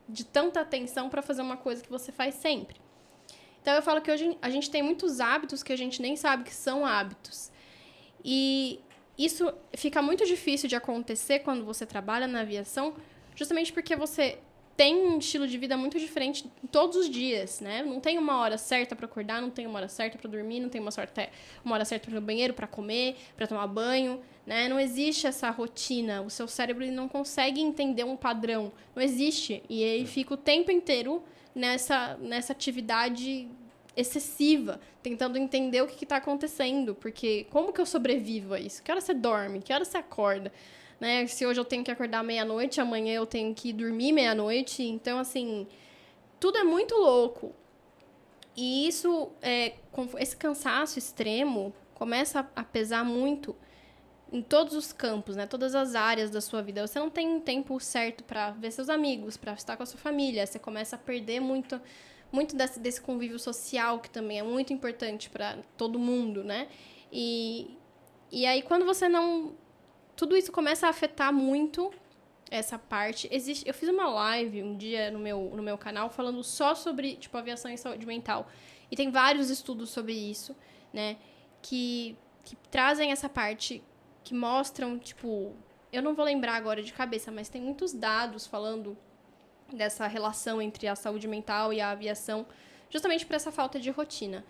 de tanta atenção para fazer uma coisa que você faz sempre. Então, eu falo que hoje a gente tem muitos hábitos que a gente nem sabe que são hábitos. E isso fica muito difícil de acontecer quando você trabalha na aviação, justamente porque você tem um estilo de vida muito diferente todos os dias, né? Não tem uma hora certa para acordar, não tem uma hora certa para dormir, não tem uma hora certa para ir no banheiro, para comer, para tomar banho, né? Não existe essa rotina. O seu cérebro ele não consegue entender um padrão. Não existe. E ele fica o tempo inteiro nessa atividade excessiva, tentando entender o que está acontecendo. Porque como que eu sobrevivo a isso? Que hora você dorme? Que hora você acorda? Né? Se hoje eu tenho que acordar meia-noite, amanhã eu tenho que dormir meia-noite. Então, assim, tudo é muito louco. E isso, com esse cansaço extremo, começa a pesar muito em todos os campos, né? Todas as áreas da sua vida. Você não tem um tempo certo para ver seus amigos, para estar com a sua família. Você começa a perder muito desse convívio social, que também é muito importante para todo mundo, né? E aí, quando você não... Tudo isso começa a afetar muito essa parte. Eu fiz uma live um dia no meu canal falando só sobre, tipo, aviação e saúde mental. E tem vários estudos sobre isso, né? Que trazem essa parte, que mostram, tipo... Eu não vou lembrar agora de cabeça, mas tem muitos dados falando dessa relação entre a saúde mental e a aviação, justamente por essa falta de rotina.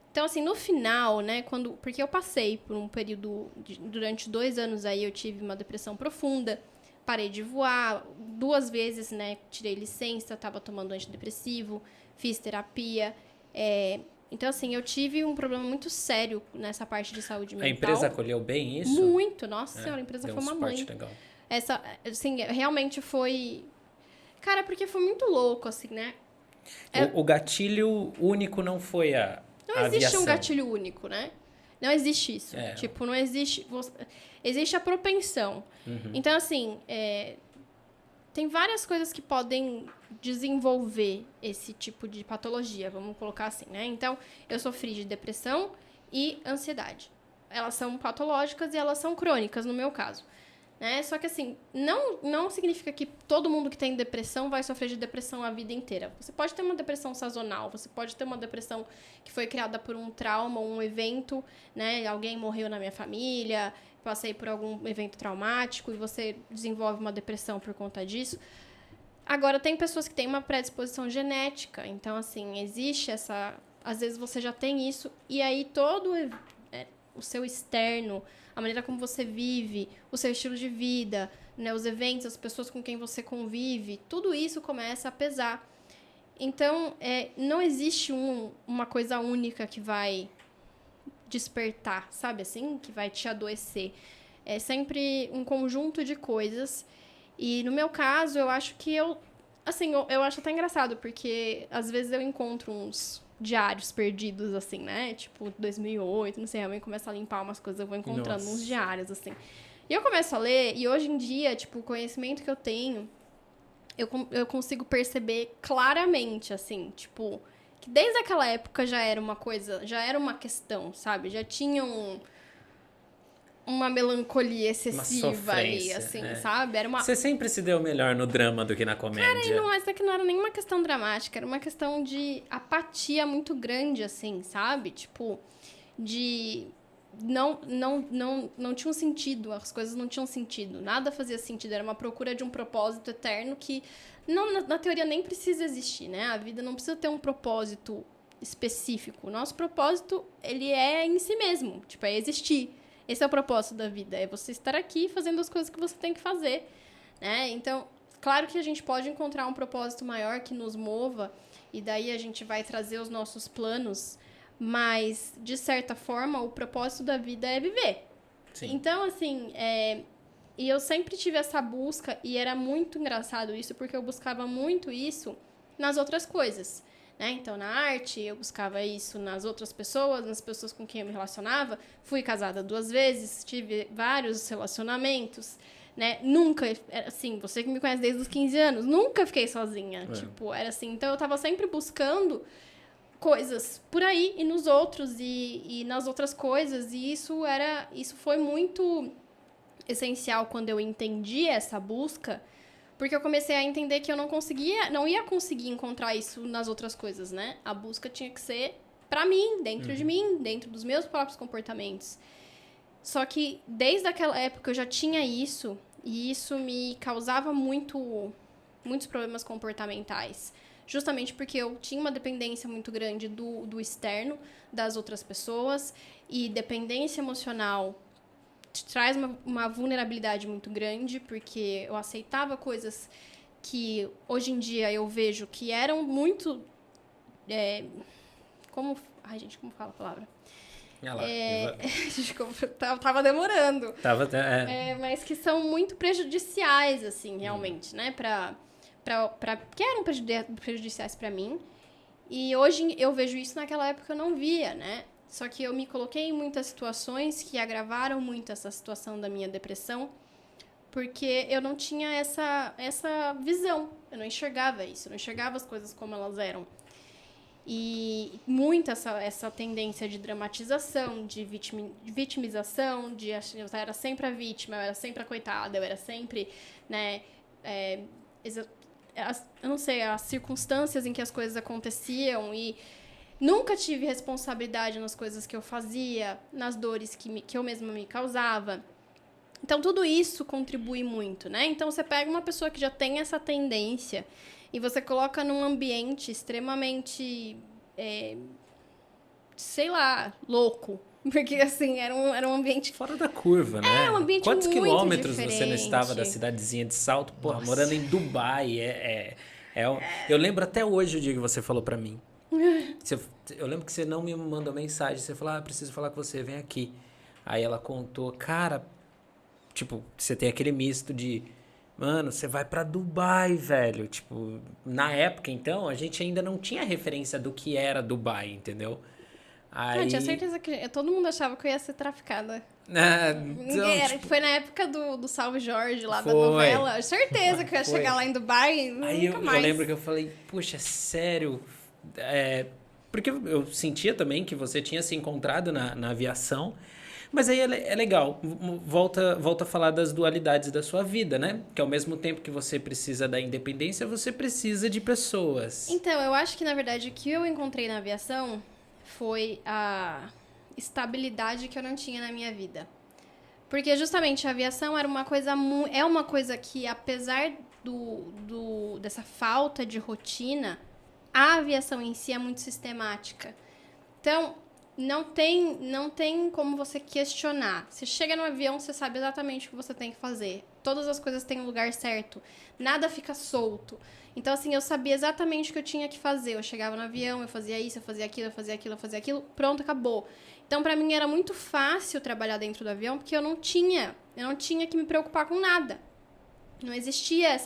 Então, assim, no final, né, porque eu passei por um período, durante 2 anos aí, eu tive uma depressão profunda, parei de voar 2 vezes, né, tirei licença, estava tomando antidepressivo, fiz terapia. Então, assim, eu tive um problema muito sério nessa parte de saúde mental. A empresa acolheu bem isso? Muito, nossa senhora, a empresa foi uma mãe. Legal. Essa, assim, realmente foi... Cara, porque foi muito louco, assim, né? O gatilho único não foi a Não existe aviação. um gatilho único, né? Não existe isso. É. Tipo, não existe... Existe a propensão. Então, assim, tem várias coisas que podem desenvolver esse tipo de patologia, vamos colocar assim, né? Então, eu sofri de depressão e ansiedade. Elas são patológicas e elas são crônicas, no meu caso. Né? Só que, assim, não significa que todo mundo que tem depressão vai sofrer de depressão a vida inteira. Você pode ter uma depressão sazonal, você pode ter uma depressão que foi criada por um trauma, um evento, né? Alguém morreu na minha família, passei por algum evento traumático e você desenvolve uma depressão por conta disso. Agora, tem pessoas que têm uma predisposição genética, então, assim, existe essa... Às vezes você já tem isso, e aí todo o seu externo, a maneira como você vive, o seu estilo de vida, né, os eventos, as pessoas com quem você convive, tudo isso começa a pesar. Então, não existe uma coisa única que vai despertar, sabe assim? Que vai te adoecer. É sempre um conjunto de coisas. E no meu caso, eu acho que eu acho até engraçado, porque às vezes eu encontro uns diários perdidos, assim, né? Tipo, 2008, não sei, a mãe começa a limpar umas coisas, eu vou encontrando uns diários, assim. E eu começo a ler, e hoje em dia, tipo, o conhecimento que eu tenho, eu consigo perceber claramente, assim, tipo, que desde aquela época já era uma coisa, já era uma questão, sabe? Já tinha uma melancolia excessiva ali, assim, sabe? Era uma... Você sempre se deu melhor no drama do que na comédia. Cara, mas é que não era nenhuma questão dramática, era uma questão de apatia muito grande, assim, sabe? Tipo, de... Não tinha um sentido, as coisas não tinham sentido, nada fazia sentido, era uma procura de um propósito eterno que, na teoria, nem precisa existir, né? A vida não precisa ter um propósito específico. O nosso propósito, ele é em si mesmo, tipo, é existir. Esse é o propósito da vida, é você estar aqui fazendo as coisas que você tem que fazer, né? Então, claro que a gente pode encontrar um propósito maior que nos mova, e daí a gente vai trazer os nossos planos, mas, de certa forma, o propósito da vida é viver. Sim. Então, assim, e eu sempre tive essa busca, e era muito engraçado isso, porque eu buscava muito isso nas outras coisas. Né? Então, na arte, eu buscava isso nas outras pessoas, nas pessoas com quem eu me relacionava. Fui casada 2 vezes, tive vários relacionamentos, né? Nunca, assim, você que me conhece desde os 15 anos, nunca fiquei sozinha. Tipo, era assim. Então, eu tava sempre buscando coisas por aí e nos outros e nas outras coisas. E isso foi muito essencial quando eu entendi essa busca. Porque eu comecei a entender que eu não ia conseguir encontrar isso nas outras coisas, né? A busca tinha que ser pra mim, dentro de mim, dentro dos meus próprios comportamentos. Só que desde aquela época eu já tinha isso, e isso me causava muitos problemas comportamentais. Justamente porque eu tinha uma dependência muito grande do externo, das outras pessoas, e dependência emocional traz uma vulnerabilidade muito grande, porque eu aceitava coisas que hoje em dia eu vejo que eram muito... Ai, gente, como fala a palavra? Desculpa, tava demorando. Mas que são muito prejudiciais, assim, realmente, né? Que eram prejudiciais pra mim. E hoje eu vejo isso, naquela época eu não via, né? Só que eu me coloquei em muitas situações que agravaram muito essa situação da minha depressão, porque eu não tinha essa visão, eu não enxergava isso, eu não enxergava as coisas como elas eram. E muito essa tendência de dramatização, de vitimização, eu era sempre a vítima, eu era sempre a coitada, eu era sempre, né, eu não sei, as circunstâncias em que as coisas aconteciam e... Nunca tive responsabilidade nas coisas que eu fazia, nas dores que eu mesma me causava. Então, tudo isso contribui muito, né? Então, você pega uma pessoa que já tem essa tendência e você coloca num ambiente extremamente, sei lá, louco. Porque, assim, era um ambiente... Fora da curva, né? Um ambiente Quantos muito quilômetros diferente. Você não estava da cidadezinha de Salto? Porra, morando em Dubai. Eu lembro até hoje o dia que você falou pra mim. Eu lembro que você não me mandou mensagem. Você falou, preciso falar com você, vem aqui. Aí ela contou, cara, tipo, você tem aquele misto de, mano, você vai pra Dubai, velho. Tipo, na época, então, a gente ainda não tinha referência do que era Dubai, entendeu? Aí... Eu tinha certeza que todo mundo achava que eu ia ser traficada. Então, Foi na época do Salve Jorge, lá da Foi. novela. Certeza que eu ia Foi. chegar lá em Dubai. Aí Nunca eu mais. lembro que eu falei, puxa, sério? Porque eu sentia também que você tinha se encontrado na aviação, mas aí é legal, volta a falar das dualidades da sua vida, né? Que ao mesmo tempo que você precisa da independência, você precisa de pessoas. Então, eu acho que, na verdade, o que eu encontrei na aviação foi a estabilidade que eu não tinha na minha vida. Porque, justamente, a aviação era uma coisa é uma coisa que, apesar dessa falta de rotina, a aviação em si é muito sistemática. Então, não tem como você questionar. Você chega no avião, você sabe exatamente o que você tem que fazer. Todas as coisas têm um lugar certo. Nada fica solto. Então, assim, eu sabia exatamente o que eu tinha que fazer. Eu chegava no avião, eu fazia isso, eu fazia aquilo, eu fazia aquilo, eu fazia aquilo. Pronto, acabou. Então, pra mim, era muito fácil trabalhar dentro do avião, porque eu não tinha que me preocupar com nada. Não existia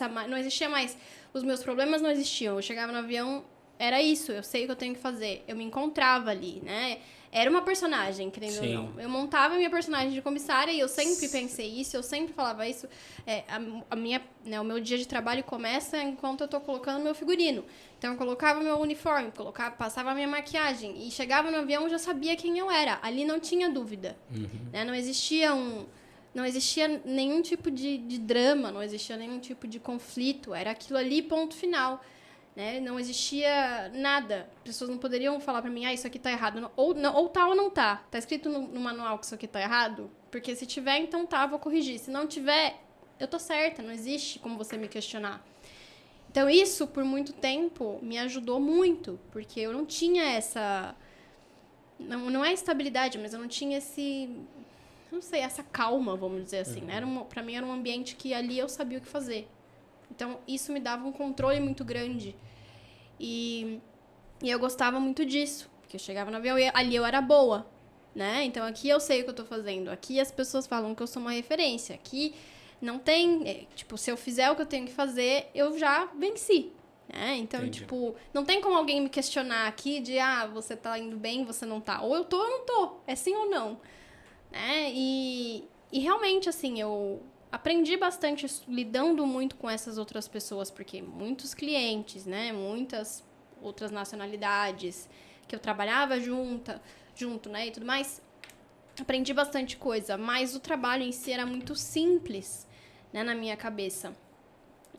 mais. Os meus problemas não existiam. Eu chegava no avião, era isso. Eu sei o que eu tenho que fazer. Eu me encontrava ali, né? Era uma personagem, querendo ou não. Eu montava a minha personagem de comissária e eu sempre pensei isso, eu sempre falava isso. O meu dia de trabalho começa enquanto eu tô colocando meu figurino. Então, eu colocava meu uniforme, passava a minha maquiagem e chegava no avião, eu já sabia quem eu era. Ali não tinha dúvida. Né? Não existia nenhum tipo de drama, não existia nenhum tipo de conflito. Era aquilo ali, ponto final. Né? Não existia nada. As pessoas não poderiam falar pra mim, isso aqui tá errado. Ou tá ou não tá. Tá escrito no manual que isso aqui tá errado? Porque se tiver, então tá, vou corrigir. Se não tiver, eu tô certa. Não existe como você me questionar. Então, isso, por muito tempo, me ajudou muito. Porque eu não tinha essa... Não é estabilidade, mas eu não tinha essa calma, vamos dizer assim. Né? Pra mim, era um ambiente que ali eu sabia o que fazer. Então, isso me dava um controle muito grande. E eu gostava muito disso. Porque eu chegava no avião e ali eu era boa, né? Então, aqui eu sei o que eu tô fazendo. Aqui as pessoas falam que eu sou uma referência. Aqui não tem... se eu fizer o que eu tenho que fazer, eu já venci. Né? Então, Entendi. não tem como alguém me questionar aqui de... você tá indo bem, você não tá. Ou eu tô ou não tô. É sim ou não. Né? E realmente, assim, eu... aprendi bastante lidando muito com essas outras pessoas, porque muitos clientes, né, muitas outras nacionalidades que eu trabalhava junto, né, e tudo mais, aprendi bastante coisa, mas o trabalho em si era muito simples, né, na minha cabeça.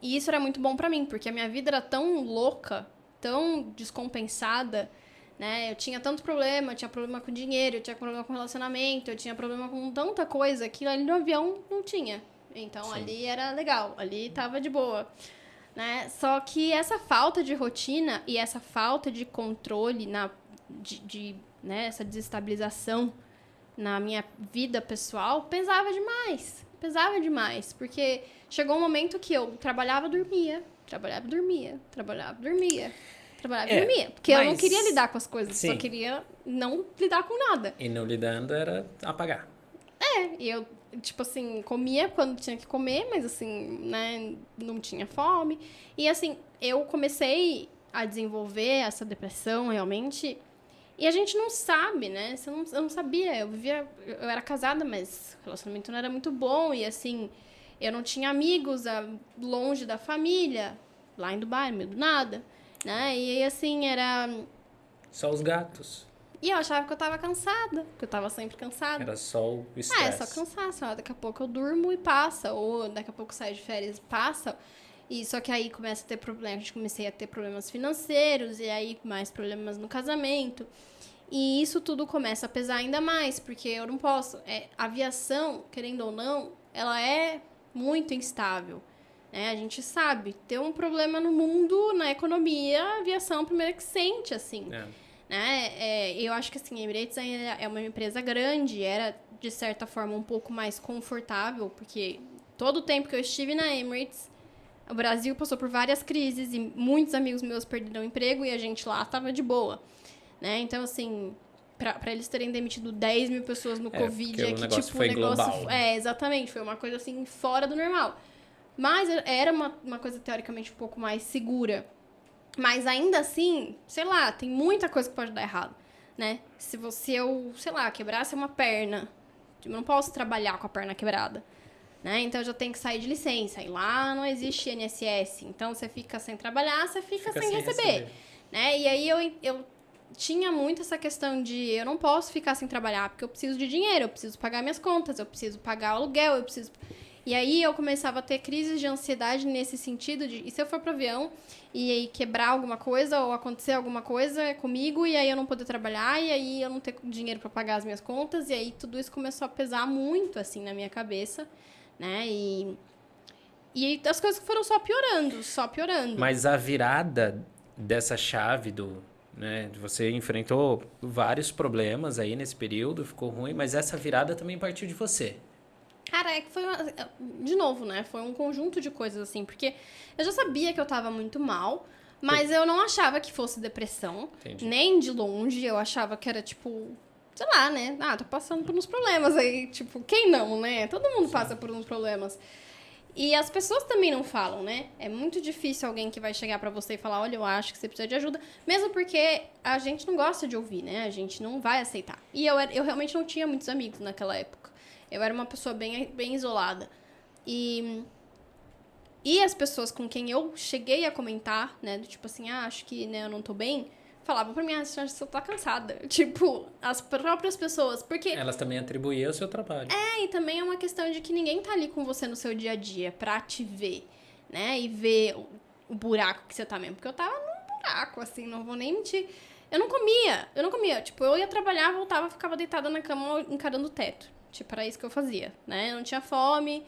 E isso era muito bom pra mim, porque a minha vida era tão louca, tão descompensada, né, eu tinha tanto problema, eu tinha problema com dinheiro, eu tinha problema com relacionamento, eu tinha problema com tanta coisa que ali no avião não tinha. Então, sim, ali era legal, ali tava de boa, né? Só que essa falta de rotina e essa falta de controle, né, essa desestabilização na minha vida pessoal pesava demais, porque chegou um momento que eu trabalhava, dormia, porque eu não queria lidar com as coisas, sim, só queria não lidar com nada. E não lidando era apagar. E eu... comia quando tinha que comer, mas, assim, né, não tinha fome. E, assim, eu comecei a desenvolver essa depressão, realmente, e a gente não sabe, né? Eu não sabia, eu era casada, mas o relacionamento não era muito bom, e, assim, eu não tinha amigos longe da família, lá em Dubai, no meio do nada, né? E, assim, era... Só os gatos. E eu achava que eu tava cansada, que eu tava sempre cansada. Era só o estresse. É só cansaço. Daqui a pouco eu durmo e passa. Ou daqui a pouco saio de férias e passa. E só que aí começa a ter problema. A gente comecei a ter problemas financeiros. E aí mais problemas no casamento. E isso tudo começa a pesar ainda mais. Porque eu não posso... A aviação, querendo ou não, ela é muito instável. Né? A gente sabe. Ter um problema no mundo, na economia, a aviação é a primeira que sente, assim. Né? Eu acho que assim, a Emirates é uma empresa grande, era de certa forma um pouco mais confortável, porque todo o tempo que eu estive na Emirates, o Brasil passou por várias crises e muitos amigos meus perderam emprego e a gente lá estava de boa, né? Então, assim, para eles terem demitido 10 mil pessoas no Covid, o negócio foi global. Exatamente, foi uma coisa assim fora do normal. Mas era uma coisa teoricamente um pouco mais segura. Mas ainda assim, sei lá, tem muita coisa que pode dar errado. né? Se eu, sei lá, quebrasse uma perna, eu não posso trabalhar com a perna quebrada, né? Então, eu já tenho que sair de licença. E lá não existe INSS. Então, você fica sem trabalhar, você fica sem receber. Né? E aí, eu tinha muito essa questão de eu não posso ficar sem trabalhar, porque eu preciso de dinheiro, eu preciso pagar minhas contas, eu preciso pagar o aluguel, eu preciso... E aí, eu começava a ter crises de ansiedade nesse sentido de... E se eu for pro avião e aí quebrar alguma coisa ou acontecer alguma coisa comigo e aí eu não poder trabalhar e aí eu não ter dinheiro para pagar as minhas contas e aí tudo isso começou a pesar muito, assim, na minha cabeça, né? E as coisas foram só piorando. Mas a virada dessa chave né, você enfrentou vários problemas aí nesse período, ficou ruim, mas essa virada também partiu de você. Cara, é que foi de novo, né? Foi um conjunto de coisas assim, porque eu já sabia que eu tava muito mal, mas eu não achava que fosse depressão, Entendi. Nem de longe. Eu achava que era tipo, sei lá, né? Tô passando por uns problemas aí, tipo, quem não, né? Todo mundo passa por uns problemas. E as pessoas também não falam, né? É muito difícil alguém que vai chegar pra você e falar, olha, eu acho que você precisa de ajuda. Mesmo porque a gente não gosta de ouvir, né? A gente não vai aceitar. E eu realmente não tinha muitos amigos naquela época. Eu era uma pessoa bem isolada. E as pessoas com quem eu cheguei a comentar, né? Tipo assim, acho que né, eu não tô bem... Falavam pra mim, você tá cansada. Tipo, as próprias pessoas. Porque... Elas também atribuíam o seu trabalho. E também é uma questão de que ninguém tá ali com você no seu dia a dia pra te ver, né? E ver o buraco que você tá mesmo. Porque eu tava num buraco, assim, não vou nem mentir. Eu não comia. Tipo, eu ia trabalhar, voltava, ficava deitada na cama encarando o teto. Tipo, era isso que eu fazia, né? Eu não tinha fome,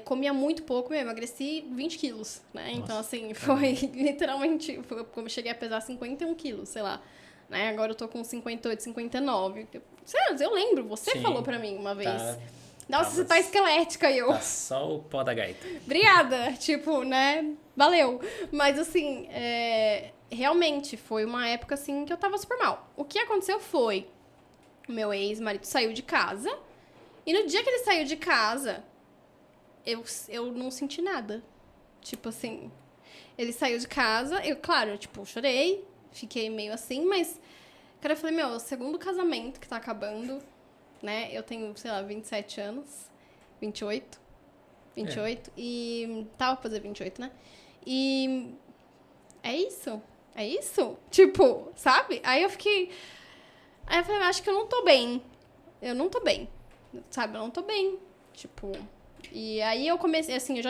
comia muito pouco, eu emagreci 20 quilos, né? Nossa, então, assim, foi literalmente... Como eu cheguei a pesar 51 quilos, sei lá. Né? Agora eu tô com 58, 59. Eu lembro, você falou pra mim uma vez. Nossa, você tá esquelética, e eu... Tá só o pó da gaita. Obrigada, tipo, né? Valeu. Mas, assim, realmente foi uma época, assim, que eu tava super mal. O que aconteceu foi... O meu ex-marido saiu de casa. E no dia que ele saiu de casa, eu não senti nada. Tipo assim, ele saiu de casa, claro, tipo, chorei, fiquei meio assim, mas, cara, eu falei, meu, é o segundo casamento que tá acabando, né? Eu tenho, sei lá, 27 anos, 28, e tava pra fazer 28, né? E é isso? Tipo, sabe? Aí eu falei, acho que eu não tô bem, sabe? Eu não tô bem, tipo... E aí eu comecei, assim,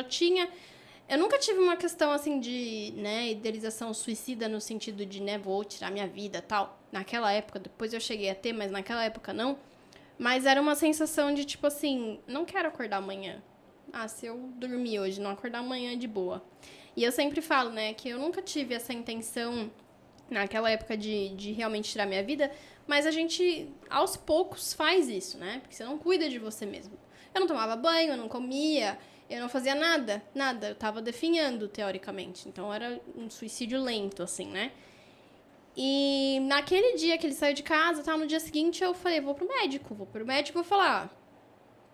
eu nunca tive uma questão, assim, de, né, idealização suicida no sentido de, né, vou tirar minha vida e tal. Naquela época, depois eu cheguei a ter, mas naquela época não. Mas era uma sensação de, tipo assim, não quero acordar amanhã. Se eu dormir hoje, não acordar amanhã de boa. E eu sempre falo, né, que eu nunca tive essa intenção, naquela época, de realmente tirar minha vida, mas a gente, aos poucos, faz isso, né? Porque você não cuida de você mesmo. Eu não tomava banho, eu não comia, eu não fazia nada. Eu tava definhando, teoricamente. Então, era um suicídio lento, assim, né? E naquele dia que ele saiu de casa, no dia seguinte, eu falei, vou pro médico e vou falar,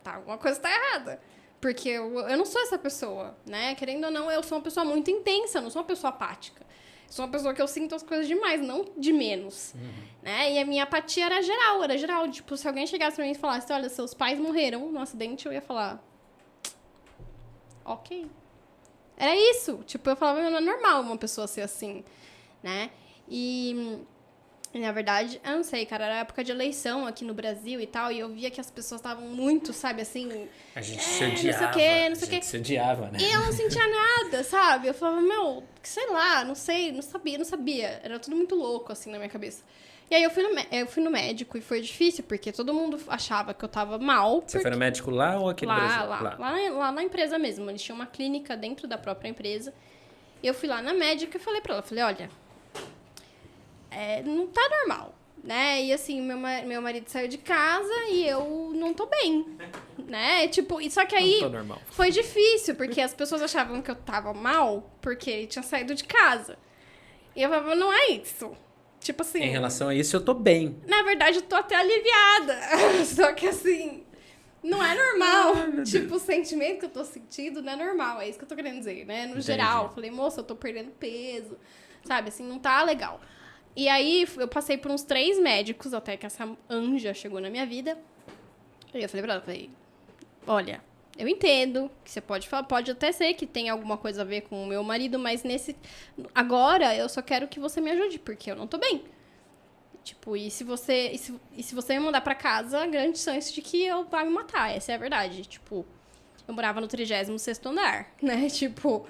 alguma coisa tá errada. Porque eu não sou essa pessoa, né? Querendo ou não, eu sou uma pessoa muito intensa, não sou uma pessoa apática. Sou uma pessoa que eu sinto as coisas demais, não de menos, né? E a minha apatia era geral. Tipo, se alguém chegasse pra mim e falasse, olha, seus pais morreram num acidente, eu ia falar, ok. Era isso. Tipo, eu falava, não é normal uma pessoa ser assim, né? E, na verdade, eu não sei, cara, era época de eleição aqui no Brasil e tal, e eu via que as pessoas estavam muito, sabe, assim... A gente se odiava. Não sei o quê. Se odiava, né? E eu não sentia nada, sabe? Eu falava, meu, sei lá, não sabia. Era tudo muito louco, assim, na minha cabeça. E aí eu fui no médico e foi difícil, porque todo mundo achava que eu tava mal. Você foi no médico lá ou aqui no Brasil? Lá na empresa mesmo. Eles tinham uma clínica dentro da própria empresa. E eu fui lá na médica e falei pra ela, olha, não tá normal, né? E assim, meu marido saiu de casa e eu não tô bem, né? Tipo, só que aí foi difícil, porque as pessoas achavam que eu tava mal porque ele tinha saído de casa. E eu falava, não é isso. Tipo assim... Em relação a isso, eu tô bem. Na verdade, eu tô até aliviada. Só que assim, não é normal. Tipo, o sentimento que eu tô sentindo não é normal. É isso que eu tô querendo dizer, né? No geral, eu falei, moça, eu tô perdendo peso. Sabe, assim, não tá legal. E aí, eu passei por uns 3 médicos, até que essa anja chegou na minha vida. E eu falei pra ela, olha, eu entendo que você pode falar, pode até ser que tenha alguma coisa a ver com o meu marido, mas agora eu só quero que você me ajude, porque eu não tô bem. Tipo, e se você me mandar pra casa, grande chance de que eu vá me matar, essa é a verdade. Tipo, eu morava no 36º andar, né? Tipo,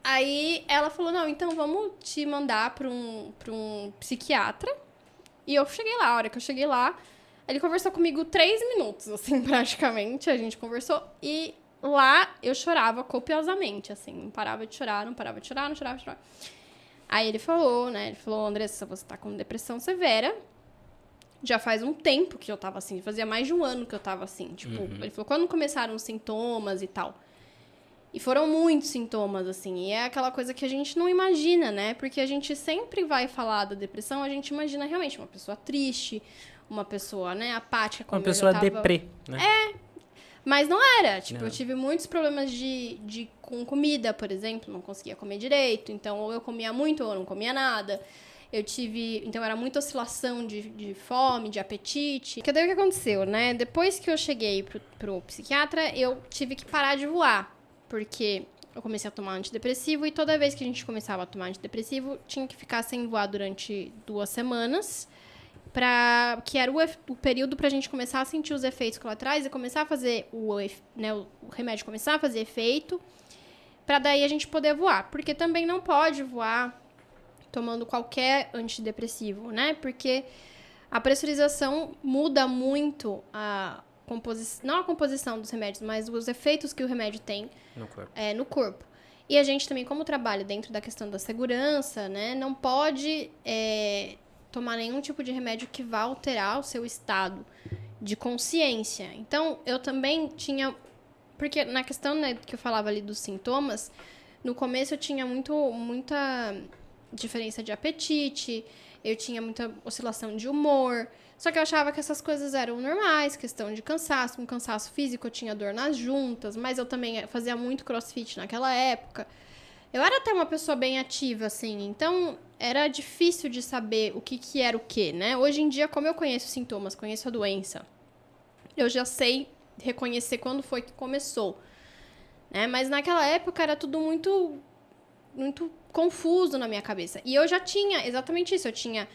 aí ela falou, não, então vamos te mandar pra um psiquiatra. E eu cheguei lá, a hora que eu cheguei lá, ele conversou comigo 3 minutos, assim, praticamente. A gente conversou e lá eu chorava copiosamente, assim. Não parava de chorar, não parava de chorar, não chorava de chorar. Aí ele falou, né? Ele falou, Andressa, você tá com depressão severa. Já faz um tempo que eu tava assim. Fazia mais de um ano que eu tava assim. Tipo, ele falou, quando começaram os sintomas e tal. E foram muitos sintomas, assim. E é aquela coisa que a gente não imagina, né? Porque a gente sempre vai falar da depressão, a gente imagina realmente uma pessoa triste, uma pessoa, né, apática. Uma pessoa deprê, né? Mas não era. Tipo, eu tive muitos problemas com comida, por exemplo. Não conseguia comer direito. Então, ou eu comia muito ou eu não comia nada. Então, era muita oscilação de fome, de apetite. Que daí o que aconteceu, né? Depois que eu cheguei pro psiquiatra, eu tive que parar de voar. Porque eu comecei a tomar antidepressivo e toda vez que a gente começava a tomar antidepressivo, tinha que ficar sem voar durante 2 semanas. Que era o período pra gente começar a sentir os efeitos colaterais e começar a fazer o remédio começar a fazer efeito, pra daí a gente poder voar. Porque também não pode voar tomando qualquer antidepressivo, né? Porque a pressurização muda muito não a composição dos remédios, mas os efeitos que o remédio tem no corpo. E a gente também, como trabalha dentro da questão da segurança, né? Não pode tomar nenhum tipo de remédio que vá alterar o seu estado de consciência. Então, eu também tinha... Porque na questão, né, que eu falava ali dos sintomas, no começo eu tinha muita diferença de apetite, eu tinha muita oscilação de humor, só que eu achava que essas coisas eram normais, questão de cansaço, um cansaço físico, eu tinha dor nas juntas, mas eu também fazia muito crossfit naquela época. Eu era até uma pessoa bem ativa, assim, então era difícil de saber o que era o que, né? Hoje em dia, como eu conheço os sintomas, conheço a doença, eu já sei reconhecer quando foi que começou, né? Mas naquela época era tudo muito, muito confuso na minha cabeça. E eu já tinha exatamente isso, eu tinha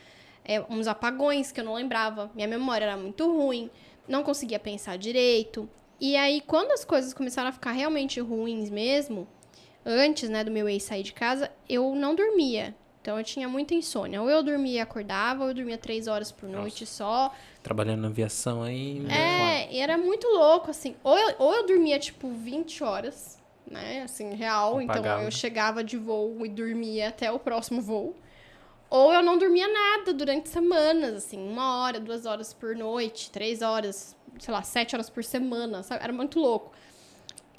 uns apagões que eu não lembrava, minha memória era muito ruim, não conseguia pensar direito. E aí, quando as coisas começaram a ficar realmente ruins mesmo... Antes, né, do meu ex sair de casa, eu não dormia. Então, eu tinha muita insônia. Ou eu dormia e acordava, ou eu dormia 3 horas por noite só. Trabalhando na aviação aí... Né? E era muito louco, assim. Ou eu dormia, tipo, 20 horas, né, assim, real. Então, eu chegava de voo e dormia até o próximo voo. Ou eu não dormia nada durante semanas, assim. 1 hora, 2 horas por noite, 3 horas, sei lá, 7 horas por semana, sabe? Era muito louco.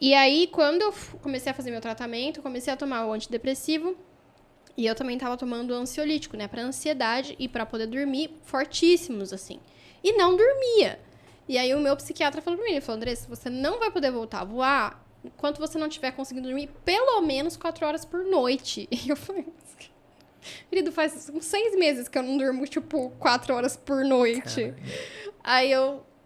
E aí, quando eu comecei a fazer meu tratamento, comecei a tomar o antidepressivo e eu também tava tomando ansiolítico, né, pra ansiedade e pra poder dormir fortíssimos, assim. E não dormia. E aí, o meu psiquiatra falou pra mim, ele falou, Andressa, você não vai poder voltar a voar enquanto você não estiver conseguindo dormir pelo menos 4 horas por noite. E eu falei, querido, faz uns 6 meses que eu não durmo, tipo, 4 horas por noite. Aí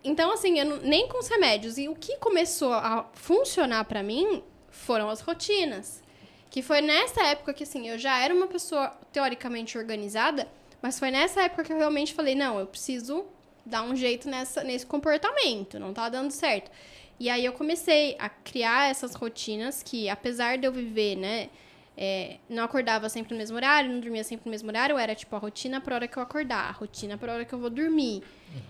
Então, assim, nem com os remédios. E o que começou a funcionar pra mim foram as rotinas. Que foi nessa época que, assim, eu já era uma pessoa teoricamente organizada, mas foi nessa época que eu realmente falei, não, eu preciso dar um jeito nesse comportamento, não tá dando certo. E aí eu comecei a criar essas rotinas que, apesar de eu viver, né, não acordava sempre no mesmo horário, não dormia sempre no mesmo horário, era tipo a rotina pra hora que eu acordar, a rotina pra hora que eu vou dormir.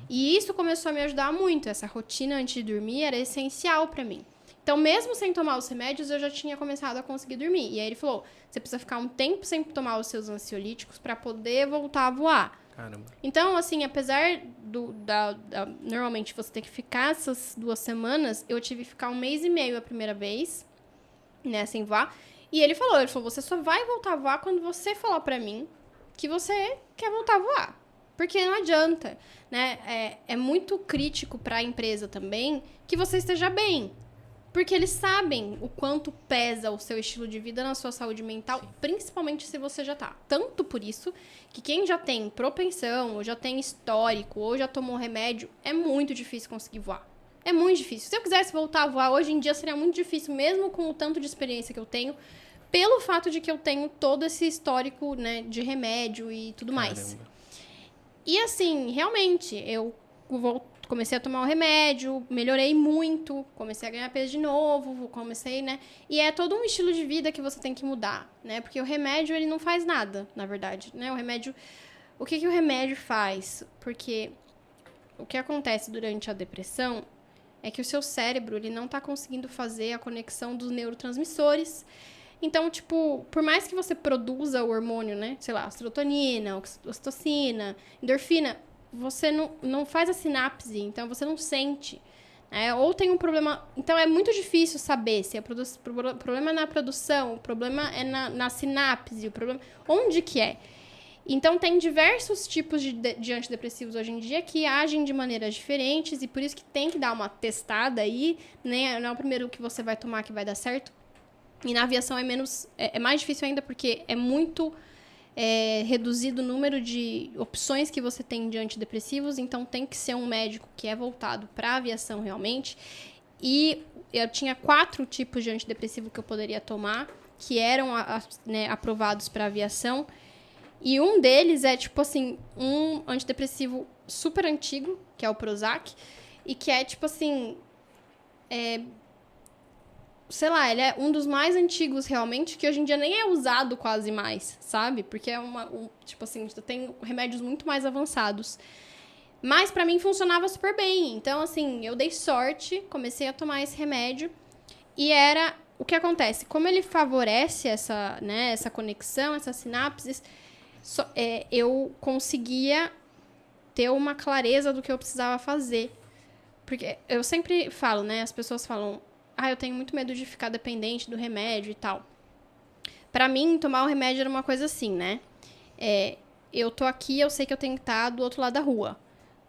E isso começou a me ajudar muito, essa rotina antes de dormir era essencial pra mim. Então, mesmo sem tomar os remédios, eu já tinha começado a conseguir dormir. E aí ele falou, você precisa ficar um tempo sem tomar os seus ansiolíticos pra poder voltar a voar. Caramba. Então, assim, apesar normalmente você ter que ficar essas 2 semanas, eu tive que ficar 1 mês e meio a primeira vez, né, sem voar. E ele falou, você só vai voltar a voar quando você falar pra mim que você quer voltar a voar. Porque não adianta, né? É muito crítico pra empresa também que você esteja bem. Porque eles sabem o quanto pesa o seu estilo de vida na sua saúde mental, Sim. principalmente se você já tá. Tanto por isso que quem já tem propensão, ou já tem histórico, ou já tomou remédio, é muito difícil conseguir voar. É muito difícil. Se eu quisesse voltar a voar hoje em dia, seria muito difícil, mesmo com o tanto de experiência que eu tenho, pelo fato de que eu tenho todo esse histórico, né, de remédio e tudo mais. Caramba. E assim, realmente, eu comecei a tomar o remédio, melhorei muito, comecei a ganhar peso de novo, comecei, né? E é todo um estilo de vida que você tem que mudar, né? Porque o remédio, ele não faz nada, na verdade, né? O remédio... O que o remédio faz? Porque o que acontece durante a depressão é que o seu cérebro, ele não tá conseguindo fazer a conexão dos neurotransmissores. Então, tipo, por mais que você produza o hormônio, né? Sei lá, serotonina, ocitocina, endorfina, você não faz a sinapse, então você não sente. Ou tem um problema... Então, é muito difícil saber se é problema na produção, o problema é na sinapse, o problema... Onde que é? Então, tem diversos tipos de antidepressivos hoje em dia que agem de maneiras diferentes e por isso que tem que dar uma testada aí, né? Não é o primeiro que você vai tomar que vai dar certo. E na aviação é mais difícil ainda porque é muito reduzido o número de opções que você tem de antidepressivos, então tem que ser um médico que é voltado para a aviação realmente. E eu tinha 4 tipos de antidepressivo que eu poderia tomar, que eram né, aprovados para aviação. E um deles é, tipo assim, um antidepressivo super antigo, que é o Prozac, e que é, tipo assim... sei lá, ele é um dos mais antigos realmente, que hoje em dia nem é usado quase mais, sabe? Porque é tipo assim, tem remédios muito mais avançados. Mas pra mim funcionava super bem. Então, assim, eu dei sorte, comecei a tomar esse remédio. E era... O que acontece? Como ele favorece essa conexão, essas sinapses, eu conseguia ter uma clareza do que eu precisava fazer. Porque eu sempre falo, né? As pessoas falam... eu tenho muito medo de ficar dependente do remédio e tal. Pra mim, tomar o remédio era uma coisa assim, né? Eu tô aqui, eu sei que eu tenho que estar do outro lado da rua.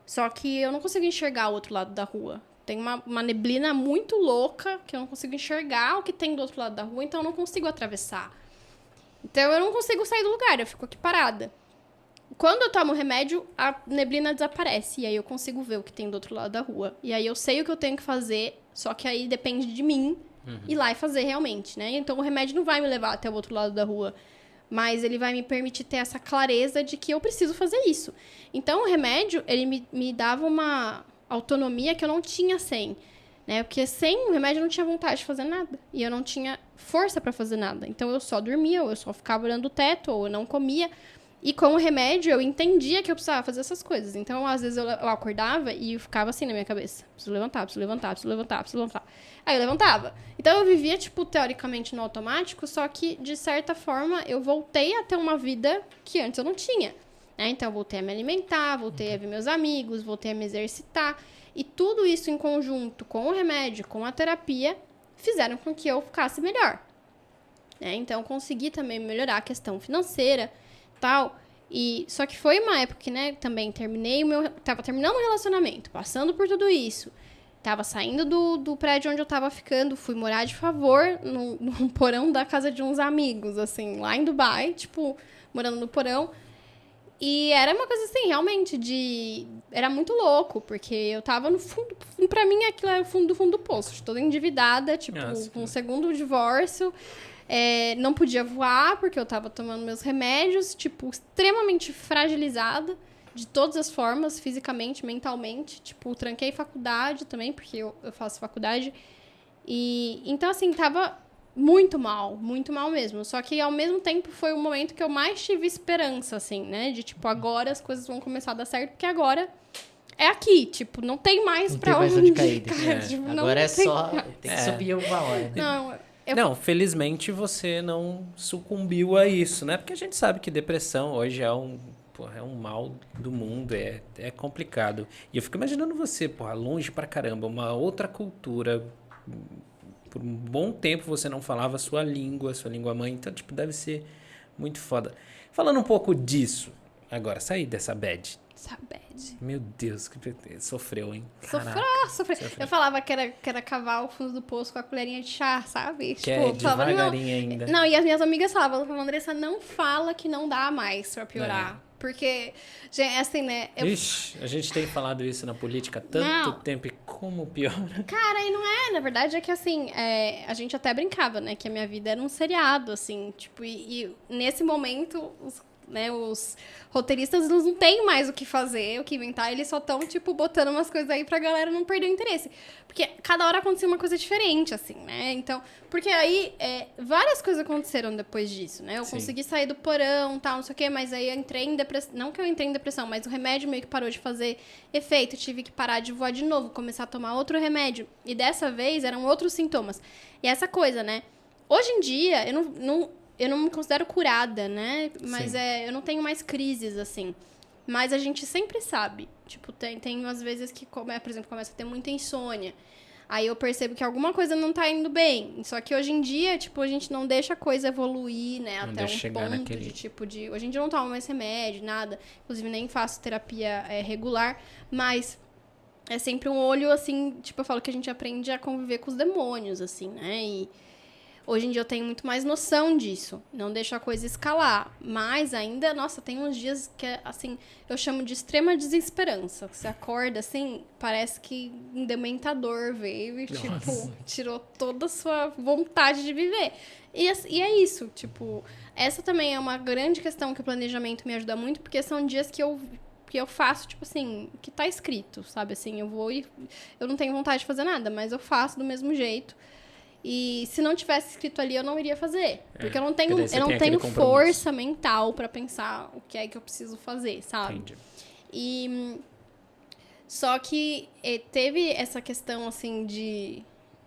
Só que eu não consigo enxergar o outro lado da rua. Tem uma neblina muito louca que eu não consigo enxergar o que tem do outro lado da rua, então eu não consigo atravessar. Então eu não consigo sair do lugar, eu fico aqui parada. Quando eu tomo o remédio, a neblina desaparece. E aí eu consigo ver o que tem do outro lado da rua. E aí eu sei o que eu tenho que fazer, só que aí depende de mim ir lá e fazer realmente, né? Então o remédio não vai me levar até o outro lado da rua. Mas ele vai me permitir ter essa clareza de que eu preciso fazer isso. Então o remédio, ele me dava uma autonomia que eu não tinha sem. Né? Porque sem o remédio eu não tinha vontade de fazer nada. E eu não tinha força pra fazer nada. Então eu só dormia, ou eu só ficava olhando o teto, ou eu não comia. E com o remédio, eu entendia que eu precisava fazer essas coisas. Então, às vezes, eu acordava e eu ficava assim na minha cabeça. Preciso levantar, preciso levantar, preciso levantar, preciso levantar. Aí eu levantava. Então, eu vivia, tipo, teoricamente no automático, só que, de certa forma, eu voltei a ter uma vida que antes eu não tinha. Né? Então, eu voltei a me alimentar, voltei a ver meus amigos, voltei a me exercitar. E tudo isso em conjunto com o remédio, com a terapia, fizeram com que eu ficasse melhor. Né? Então, eu consegui também melhorar a questão financeira, tal. E só que foi uma época que, né, também tava terminando o relacionamento, passando por tudo isso. Tava saindo do prédio onde eu tava ficando, fui morar de favor num porão da casa de uns amigos, assim, lá em Dubai, tipo, morando no porão. E era uma coisa assim, realmente, era muito louco, porque eu tava no fundo, pra mim aquilo era o fundo do poço, toda endividada, tipo, com o segundo divórcio. Não podia voar porque eu tava tomando meus remédios, tipo, extremamente fragilizada de todas as formas, fisicamente, mentalmente. Tipo, tranquei faculdade também, porque eu faço faculdade. E então, assim, tava muito mal mesmo. Só que, ao mesmo tempo, foi o momento que eu mais tive esperança, assim, né? De, tipo, agora as coisas vão começar a dar certo, porque agora é aqui, tipo, não tem mais pra onde cair. Tipo, agora é só, tem que subir uma hora. Não, felizmente você não sucumbiu a isso, né? Porque a gente sabe que depressão hoje é um mal do mundo, é complicado. E eu fico imaginando você, longe pra caramba, uma outra cultura. Por um bom tempo você não falava a sua língua mãe, então, tipo, deve ser muito foda. Falando um pouco disso, agora, sair dessa bad. Nossa, bad. Meu Deus, que sofreu, hein? Sofreu. Eu falava que era cavar o fundo do poço com a colherinha de chá, sabe? Que é devagarinho ainda. Não, e as minhas amigas falavam, Andressa, não fala que não dá mais pra piorar. Porque, gente, assim, né? Ixi, a gente tem falado isso na política há tanto tempo e como piora. Cara, e não é, na verdade é que assim, a gente até brincava, né? Que a minha vida era um seriado, assim, tipo, e nesse momento, os roteiristas eles não têm mais o que fazer, o que inventar, eles só estão, tipo, botando umas coisas aí pra galera não perder o interesse. Porque cada hora acontecia uma coisa diferente, assim, né? Então, porque aí várias coisas aconteceram depois disso, né? Eu consegui sair do porão, tal, não sei o quê, mas aí eu entrei em depressão. Não que eu entrei em depressão, mas o remédio meio que parou de fazer efeito. Eu tive que parar de voar de novo, começar a tomar outro remédio. E dessa vez eram outros sintomas. E essa coisa, né? Hoje em dia, eu não me considero curada, né? Mas eu não tenho mais crises, assim. Mas a gente sempre sabe. Tipo, tem umas vezes que, por exemplo, começa a ter muita insônia. Aí eu percebo que alguma coisa não tá indo bem. Só que hoje em dia, tipo, a gente não deixa a coisa evoluir, né? Não até deixa um ponto naquele... de, tipo, hoje em dia eu não tomo mais remédio, nada. Inclusive, nem faço terapia regular. Mas é sempre um olho, assim... Tipo, eu falo que a gente aprende a conviver com os demônios, assim, né? E hoje em dia eu tenho muito mais noção disso. Não deixo a coisa escalar. Mas ainda, nossa, tem uns dias que, assim, eu chamo de extrema desesperança. Você acorda, assim, parece que um dementador veio e, tipo, tirou toda a sua vontade de viver. E é isso, tipo... Essa também é uma grande questão que o planejamento me ajuda muito, porque são dias que eu faço, tipo assim, que tá escrito, sabe? Assim, eu vou e... Eu não tenho vontade de fazer nada, mas eu faço do mesmo jeito. E se não tivesse escrito ali, eu não iria fazer. Porque eu não tenho força mental pra pensar o que é que eu preciso fazer, sabe? Entendi. E só que teve essa questão, assim, de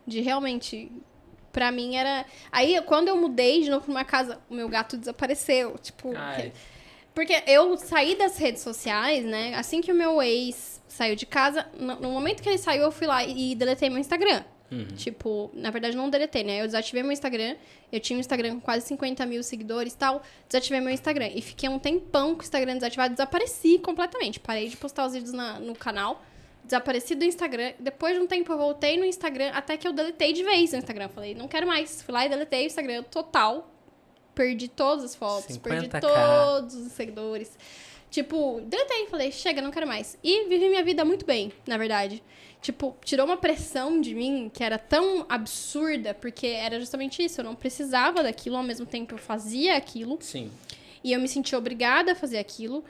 realmente... Pra mim era... Aí, quando eu mudei de novo pra uma casa, o meu gato desapareceu. Tipo... Porque eu saí das redes sociais, né? Assim que o meu ex saiu de casa, no momento que ele saiu, eu fui lá e deletei meu Instagram. Tipo, na verdade não deletei, né? Eu desativei meu Instagram. Eu tinha um Instagram com quase 50 mil seguidores e tal. Desativei meu Instagram. E fiquei um tempão com o Instagram desativado. Desapareci completamente. Parei de postar os vídeos no canal. Desapareci do Instagram. Depois de um tempo eu voltei no Instagram. Até que eu deletei de vez o Instagram. Falei, não quero mais. Fui lá e deletei o Instagram total. Perdi todas as fotos. 50K. Perdi todos os seguidores. Tipo, deletei. Falei, chega, não quero mais. E vivi minha vida muito bem, na verdade. Tipo, tirou uma pressão de mim que era tão absurda, porque era justamente isso. Eu não precisava daquilo, ao mesmo tempo eu fazia aquilo. Sim. E eu me sentia obrigada a fazer aquilo.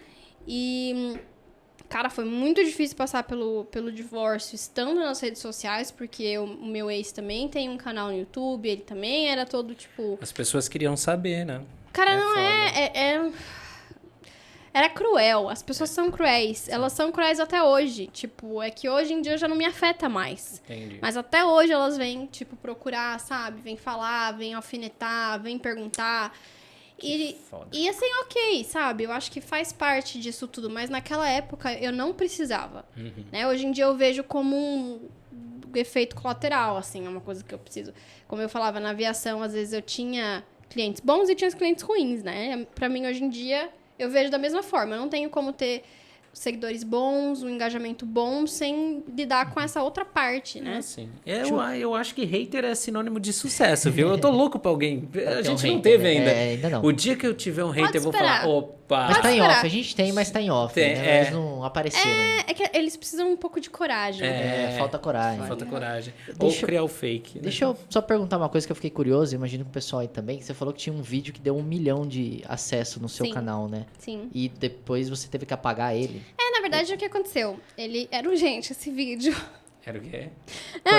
E, cara, foi muito difícil passar pelo divórcio estando nas redes sociais, porque o meu ex também tem um canal no YouTube, ele também era todo, tipo... As pessoas queriam saber, né? Cara, não Era cruel. As pessoas são cruéis. Elas são cruéis até hoje. Tipo, é que hoje em dia já não me afeta mais. Entendi. Mas até hoje elas vêm, tipo, procurar, sabe? Vêm falar, vêm alfinetar, vêm perguntar. E assim, ok, sabe? Eu acho que faz parte disso tudo. Mas naquela época eu não precisava. Né? Hoje em dia eu vejo como um efeito colateral, assim. É uma coisa que eu preciso. Como eu falava, na aviação, às vezes eu tinha clientes bons e tinha clientes ruins, né? Pra mim, hoje em dia... Eu vejo da mesma forma. Eu não tenho como ter seguidores bons, um engajamento bom, sem lidar com essa outra parte, né? Sim. Eu acho que hater é sinônimo de sucesso, viu? Eu tô louco pra alguém. A gente não hater, teve né? ainda. Ainda não. O dia que eu tiver um hater, eu vou falar, opa... Mas tá em off, a gente tem, mas tá em off, né? Eles não apareceram. É que eles precisam um pouco de coragem. Falta coragem. Falta coragem. Ou criar o fake. Deixa eu só perguntar uma coisa que eu fiquei curioso, imagino que o pessoal aí também. Você falou que tinha um vídeo que deu 1 milhão de acesso no seu canal, né? Sim. E depois você teve que apagar ele. Na verdade, o que aconteceu? Ele era urgente, esse vídeo. Era o quê? Não,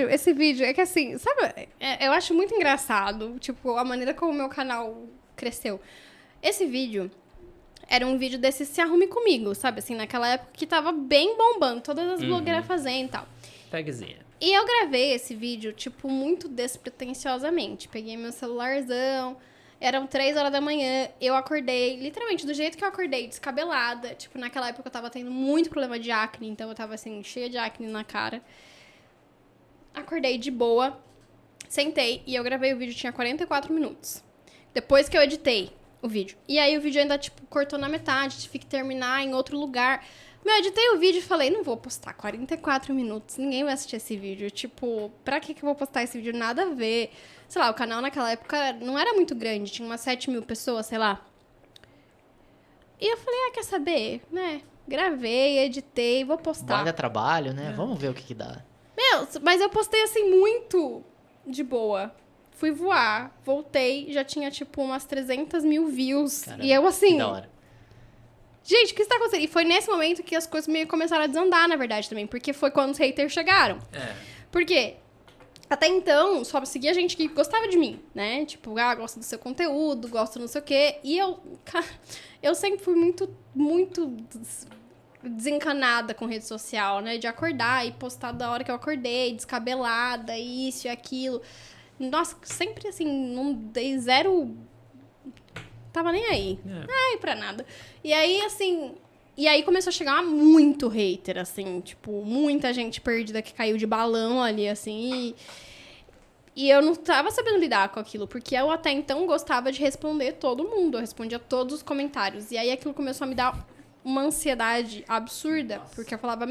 esse vídeo, é que assim, sabe, eu acho muito engraçado, tipo, a maneira como o meu canal cresceu. Esse vídeo era um vídeo desse Se Arrume Comigo, sabe, assim, naquela época que tava bem bombando, todas as blogueiras fazendo e tal. Tagzinha. E eu gravei esse vídeo, tipo, muito despretensiosamente. Peguei meu celularzão, eram 3 horas da manhã, eu acordei, literalmente, do jeito que eu acordei, descabelada. Tipo, naquela época eu tava tendo muito problema de acne, então eu tava, assim, cheia de acne na cara. Acordei de boa, sentei e eu gravei o vídeo, tinha 44 minutos. Depois que eu editei o vídeo. E aí o vídeo ainda, tipo, cortou na metade, tive que terminar em outro lugar. Eu editei o vídeo e falei, não vou postar 44 minutos, ninguém vai assistir esse vídeo. Tipo, pra que eu vou postar esse vídeo? Nada a ver. Sei lá, o canal naquela época não era muito grande, tinha umas 7 mil pessoas, sei lá. E eu falei, quer saber, né? Gravei, editei, vou postar. Vai dar trabalho, né? Vamos ver o que dá. Mas eu postei, assim, muito de boa. Fui voar, voltei, já tinha, tipo, umas 300 mil views. Caramba, e eu, assim... que da hora. Gente, o que está acontecendo? E foi nesse momento que as coisas meio começaram a desandar, na verdade, também. Porque foi quando os haters chegaram. Por quê? Até então, só seguia gente que gostava de mim, né? Tipo, gosto do seu conteúdo, gosto não sei o quê. E eu, cara, eu sempre fui muito desencanada com rede social, né? De acordar e postar da hora que eu acordei, descabelada, isso e aquilo. Nossa, sempre assim, não dei zero... Tava nem aí. Ai, pra nada. E aí, assim... E aí começou a chegar muito hater, assim. Tipo, muita gente perdida que caiu de balão ali, assim. E eu não tava sabendo lidar com aquilo. Porque eu até então gostava de responder todo mundo. Eu respondia todos os comentários. E aí aquilo começou a me dar uma ansiedade absurda. Porque eu falava,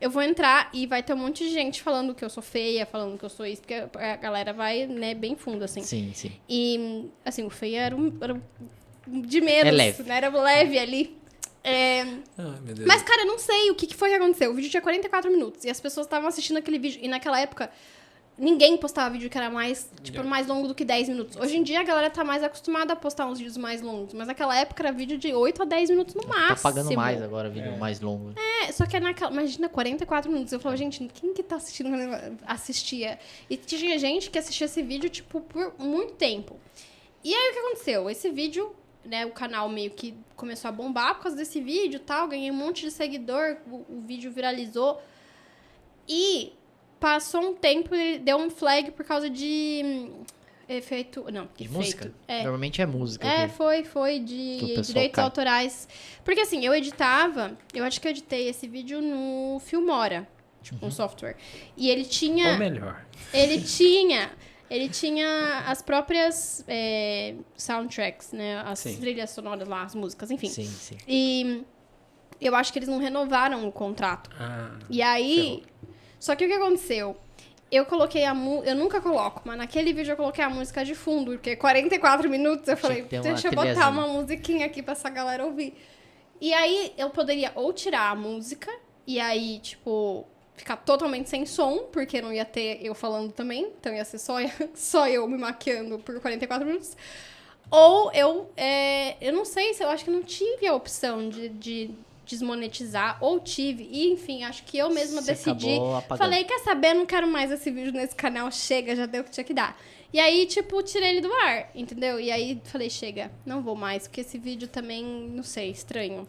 eu vou entrar e vai ter um monte de gente falando que eu sou feia, falando que eu sou isso, porque a galera vai, né, bem fundo, assim. Sim, sim. E, assim, o feio era de menos, leve. né? Era leve ali. Meu Deus. Mas, cara, eu não sei o que foi que aconteceu. O vídeo tinha 44 minutos e as pessoas estavam assistindo aquele vídeo. E naquela época, ninguém postava vídeo que era mais, mais longo do que 10 minutos. Hoje em dia, a galera tá mais acostumada a postar uns vídeos mais longos. Mas naquela época, era vídeo de 8 a 10 minutos no máximo. Tá pagando mais agora, vídeo mais longo. Só que naquela... Imagina, 44 minutos. Eu falava, gente, quem que tá assistindo? Assistia. E tinha gente que assistia esse vídeo, tipo, por muito tempo. E aí, o que aconteceu? Esse vídeo, né, o canal meio que começou a bombar por causa desse vídeo e tal. Ganhei um monte de seguidor, o vídeo viralizou. E passou um tempo, ele deu um flag por causa de... efeito... Não, De efeito. música? Normalmente é música. Foi de que o pessoal direitos cai. autorais. Porque assim, eu acho que eu editei esse vídeo no Filmora, tipo, um software. E ele tinha... Ou melhor. Ele tinha as próprias soundtracks, né? As trilhas sonoras lá, as músicas, enfim. Sim, sim. E eu acho que eles não renovaram o contrato. E aí... Só que o que aconteceu? Eu coloquei eu nunca coloco, mas naquele vídeo eu coloquei a música de fundo, porque 44 minutos eu falei, deixa eu botar uma musiquinha aqui pra essa galera ouvir. E aí eu poderia ou tirar a música, e aí, tipo, ficar totalmente sem som, porque não ia ter eu falando também, então ia ser só eu me maquiando por 44 minutos. Ou eu não sei se eu acho que não tive a opção de desmonetizar, ou tive, e enfim, acho que eu mesma decidi, falei, quer saber, não quero mais esse vídeo nesse canal, chega, já deu o que tinha que dar. E aí, tipo, tirei ele do ar, entendeu? E aí, falei, chega, não vou mais, porque esse vídeo também, não sei, estranho.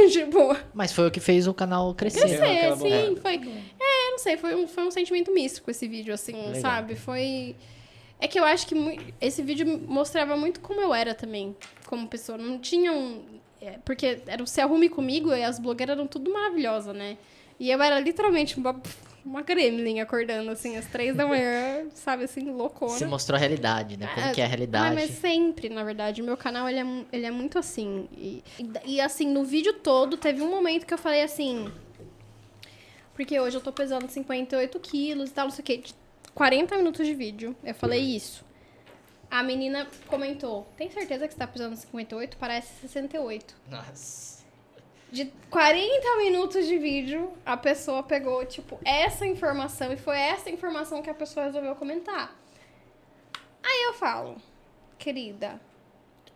Tipo... Mas foi o que fez o canal crescer. Sim, foi... não sei, foi um sentimento místico esse vídeo, assim, legal, sabe? Foi... É que eu acho que esse vídeo mostrava muito como eu era também, como pessoa. Não tinha porque era o Se Arrume Comigo e as blogueiras eram tudo maravilhosas, né? E eu era literalmente uma gremlin acordando, assim, às 3 da manhã, sabe, assim, loucona. Você mostrou a realidade, né? Como que é a realidade. Mas sempre, na verdade. O meu canal, ele é muito assim. E, assim, no vídeo todo, teve um momento que eu falei assim... Porque hoje eu tô pesando 58 quilos e tal, não sei o quê. 40 minutos de vídeo, eu falei isso. A menina comentou, tem certeza que você tá pesando 58? Parece 68. Nossa. De 40 minutos de vídeo, a pessoa pegou, tipo, essa informação. E foi essa informação que a pessoa resolveu comentar. Aí eu falo, querida,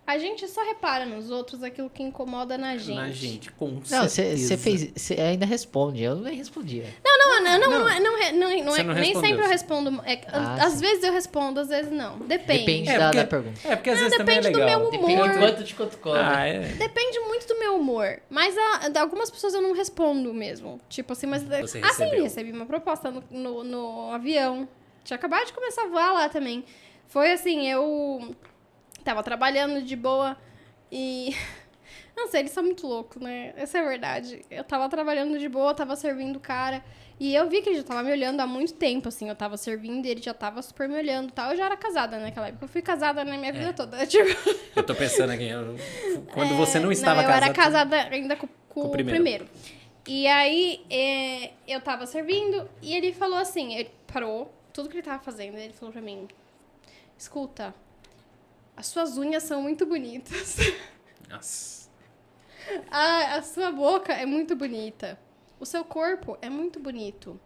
a gente só repara nos outros aquilo que incomoda na gente. Na gente, com Não, certeza. você ainda responde, eu nem respondia. Nem sempre eu respondo. Às vezes eu respondo, às vezes não. Depende. Da pergunta. Porque às vezes também é depende do legal. meu humor. Depende do quanto te cutucou. Depende muito do meu humor. Mas algumas pessoas eu não respondo mesmo. Tipo assim, mas... Você Assim, recebeu. recebi uma proposta no avião. Tinha acabado de começar a voar lá também. Foi assim, eu tava trabalhando de boa e... Não sei, eles são muito loucos, né? Essa é a verdade. Eu tava trabalhando de boa, tava servindo o cara. E eu vi que ele já tava me olhando há muito tempo, assim. Eu tava servindo e ele já tava super me olhando e tal. Eu já era casada naquela época. Eu fui casada na minha vida toda. Tipo... Eu tô pensando aqui, quando você não estava eu casada... era casada ainda com o o primeiro. primeiro. E aí, eu tava servindo e ele falou assim... Ele parou, tudo que ele tava fazendo. Ele falou pra mim... Escuta, as suas unhas são muito bonitas. Nossa. A sua boca é muito bonita. O seu corpo é muito bonito.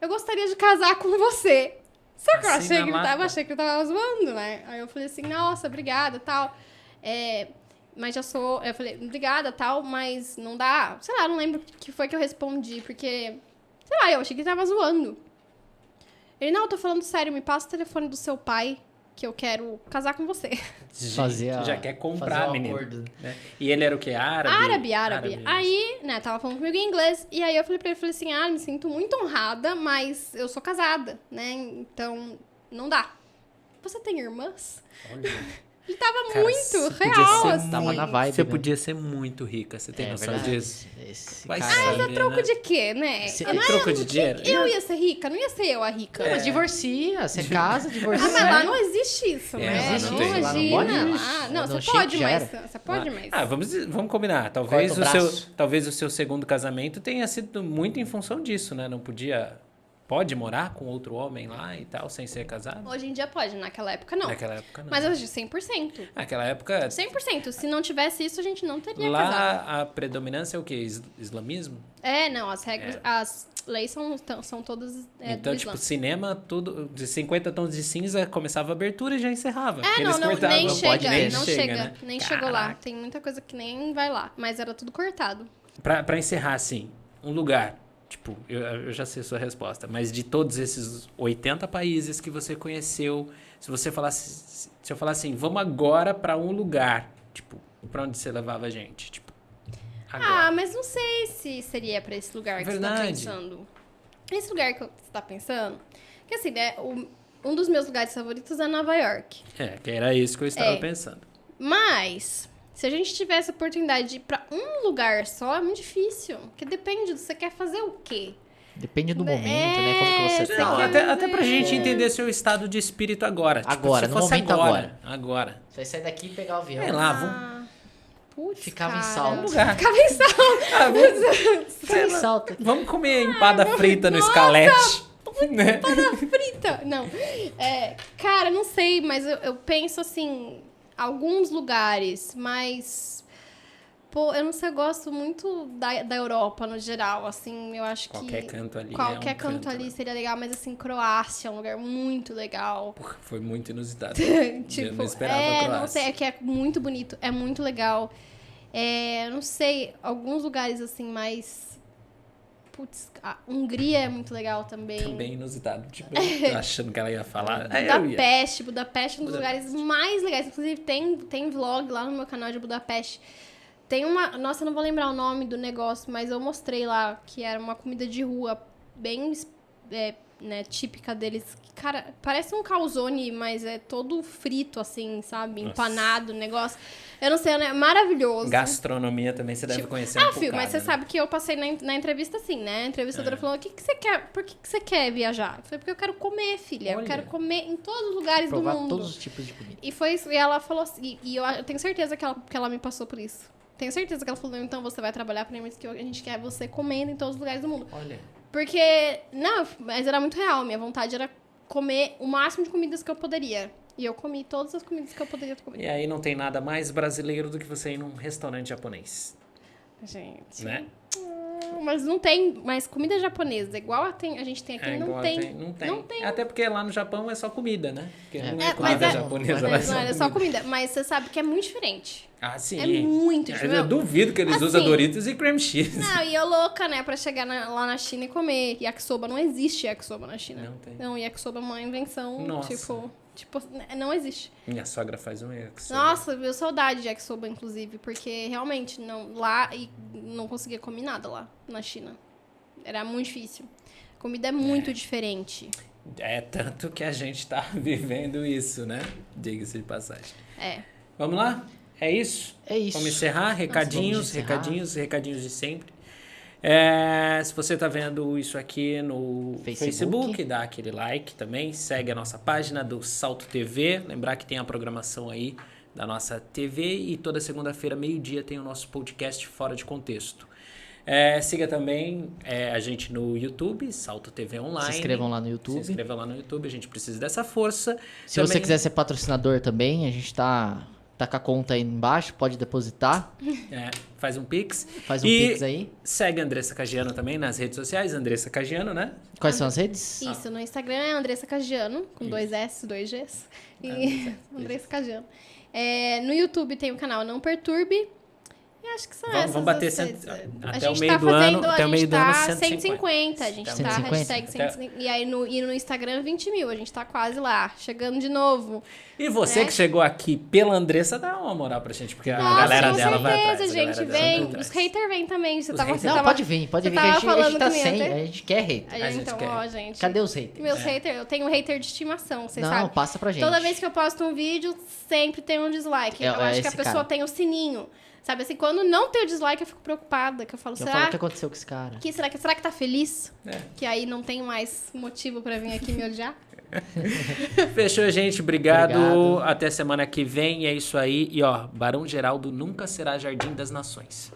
Eu gostaria de casar com você. Só que eu Assim, achei que ele tava zoando, né? Aí eu falei assim, nossa, obrigada, tal. Mas já sou... Eu falei, obrigada, tal, mas não dá... Sei lá, não lembro o que foi que eu respondi, porque... Sei lá, eu achei que ele tava zoando. Ele, não, eu tô falando sério, me passa o telefone do seu pai, que eu quero casar com você. Fazer já quer comprar, fazer menino. acordo. Né? E ele era o quê? Árabe? Árabe. Aí, né, tava falando comigo em inglês, e aí eu falei pra ele, falei assim, me sinto muito honrada, mas eu sou casada, né, então não dá. Você tem irmãs? Olha. Ele tava Cara, muito você podia real, ser assim. Tava na vibe, Você né? podia ser muito rica, você tem noção verdade. disso? Esse Vai cara saber, aí. Troco né? de quê, né? Troco de dinheiro? Eu ia ser rica, não ia ser eu a rica. Mas divorcia, você casa, divorcia. Mas lá não existe isso, né? lá não tem. Lá não imagina. pode? Não, No você Chique pode, já mas... era? Você pode, mas... Vamos combinar. Talvez Corta o braço. talvez o seu segundo casamento tenha sido muito em função disso, né? Não podia... Pode morar com outro homem lá e tal, sem ser casado? Hoje em dia pode, naquela época não. Naquela época não. Mas hoje 100%. Naquela época... 100%. Se não tivesse isso, a gente não teria casado. Lá a predominância é o quê? Islamismo? Não, as regras, as leis são todas Então, do tipo, Islã. cinema, tudo de 50 tons de cinza, começava a abertura e já encerrava. Porque Não, eles cortavam. nem chega, Nem chega, né? nem chegou lá. Caraca. Tem muita coisa que nem vai lá, mas era tudo cortado. Pra encerrar, assim, um lugar, tipo, eu já sei a sua resposta, mas de todos esses 80 países que você conheceu, se eu falasse assim, vamos agora pra um lugar, tipo, pra onde você levava a gente? Tipo, agora. Mas não sei se seria pra esse lugar que você tá Verdade. pensando. Esse lugar que você tá pensando, que assim, né, um dos meus lugares favoritos é Nova York. Que era isso que eu estava pensando. Mas, se a gente tivesse a oportunidade de ir pra um lugar só, é muito difícil. Porque depende do você quer fazer o quê. Depende do momento, né? Como que você você tá. quer- Até pra gente entender seu estado de espírito agora. Tipo, Agora, se no fosse momento Agora. Você vai sair daqui e pegar o avião. Sei lá, vamos... Putz, Ficava em cara. Salto. lugar. Ficava em salto. Fica em salto. Vamos comer empada frita no escalete. Né? Frita. Não. Cara, não sei, mas eu penso assim, alguns lugares, mas... Pô, eu não sei, eu gosto muito da Europa no geral, assim, eu acho Qualquer que... canto ali Qualquer é um canto ali né? seria legal, mas assim, Croácia é um lugar muito legal. Porra, foi muito inusitado. Eu Tipo, não esperava a Croácia. não sei, é que é muito bonito, é muito legal. Não sei, alguns lugares assim, mais... Putz, a Hungria é muito legal também. Também inusitado. Tipo, eu achando que ela ia falar. Aí eu ia. Budapeste é um dos lugares mais legais. Inclusive, tem vlog lá no meu canal de Budapeste. Tem uma... Nossa, eu não vou lembrar o nome do negócio, mas eu mostrei lá que era uma comida de rua bem né, típica deles. Cara, parece um calzone, mas é todo frito, assim, sabe? Nossa. Empanado, o negócio. Eu não sei, é maravilhoso. Gastronomia também você deve conhecer um Filho, bocado, mas você né? sabe que eu passei na entrevista assim, né? A entrevistadora falou, o que você quer? Por que você quer viajar? Eu falei, porque eu quero comer, filha. Olha. Eu quero comer em todos os lugares Provar do mundo. todos os tipos de comida. E foi isso. E ela falou assim, e eu tenho certeza que ela me passou por isso. Tenho certeza que ela falou, então você vai trabalhar pra mim, que a gente quer você comendo em todos os lugares do mundo. Olha. Porque, não, mas era muito real. Minha vontade era comer o máximo de comidas que eu poderia. E eu comi todas as comidas que eu poderia comer. E aí não tem nada mais brasileiro do que você ir num restaurante japonês. Gente. Né? Mas não tem mais comida japonesa. Igual a gente tem aqui, não igual tem. Não tem. Até porque lá no Japão é só comida, né? Porque não é mas comida japonesa lá. Mas não, é só comida. Mas você sabe que é muito diferente. Ah, sim. É muito diferente. Eu duvido que eles Assim, usam Doritos e cream cheese. Não, e eu louca, né, pra chegar lá na China e comer yakisoba. Não existe yakisoba na China. Não tem. Não, yakisoba é uma invenção, Nossa. tipo, não existe. Minha sogra faz um yakisoba. Nossa, eu saudade de yakisoba, inclusive, porque realmente, lá, e não conseguia comer nada lá, na China. Era muito difícil. A comida é muito diferente. É tanto que a gente tá vivendo isso, né? Diga-se de passagem. É. Vamos lá? É isso? É isso. Vamos encerrar? Recadinhos, vamos encerrar. recadinhos de sempre. Se você tá vendo isso aqui no Facebook, dá aquele like também. Segue a nossa página do Salto TV. Lembrar que tem a programação aí da nossa TV. E toda segunda-feira, meio-dia, tem o nosso podcast Fora de Contexto. Siga também a gente no YouTube, Salto TV Online. Se inscrevam lá no YouTube. Se inscrevam lá no YouTube, a gente precisa dessa força. Se você quiser ser patrocinador também, a gente tá com a conta aí embaixo, pode depositar. Faz um Pix. Faz um Pix aí. Segue a Andressa Cagiano também nas redes sociais, Andressa Cagiano, né? Quais são as redes? Isso, no Instagram é Andressa Cagiano, com 2 S, 2 Gs. E Andressa Cagiano. No YouTube tem o canal Não Perturbe. E acho que são essas. Vamos bater até o meio do ano. Até o meio do ano, 150. A gente tá 150. hashtag 150. E aí no Instagram, 20 mil. A gente tá quase lá, chegando de novo. E você que chegou aqui pela Andressa, dá uma moral pra gente, porque a Nossa, galera com dela vai atrás. certeza, gente. Vem. Os haters vêm também. Você tava, Não, pode vir, que a gente tá sem. A gente quer hater. gente quer. Gente. Cadê os haters? Meus haters, eu tenho hater de estimação, vocês Não, sabem. passa pra gente. Toda vez que eu posto um vídeo, sempre tem um dislike. Eu acho que a esse pessoa cara. tem o sininho. Sabe assim, quando não tem o dislike, eu fico preocupada. Que eu falo, Eu falo, será o que aconteceu com esse cara? será que tá feliz? Que aí não tem mais motivo pra vir aqui me odiar. Fechou, gente. Obrigado. Até semana que vem. É isso aí. E ó, Barão Geraldo nunca será Jardim das Nações.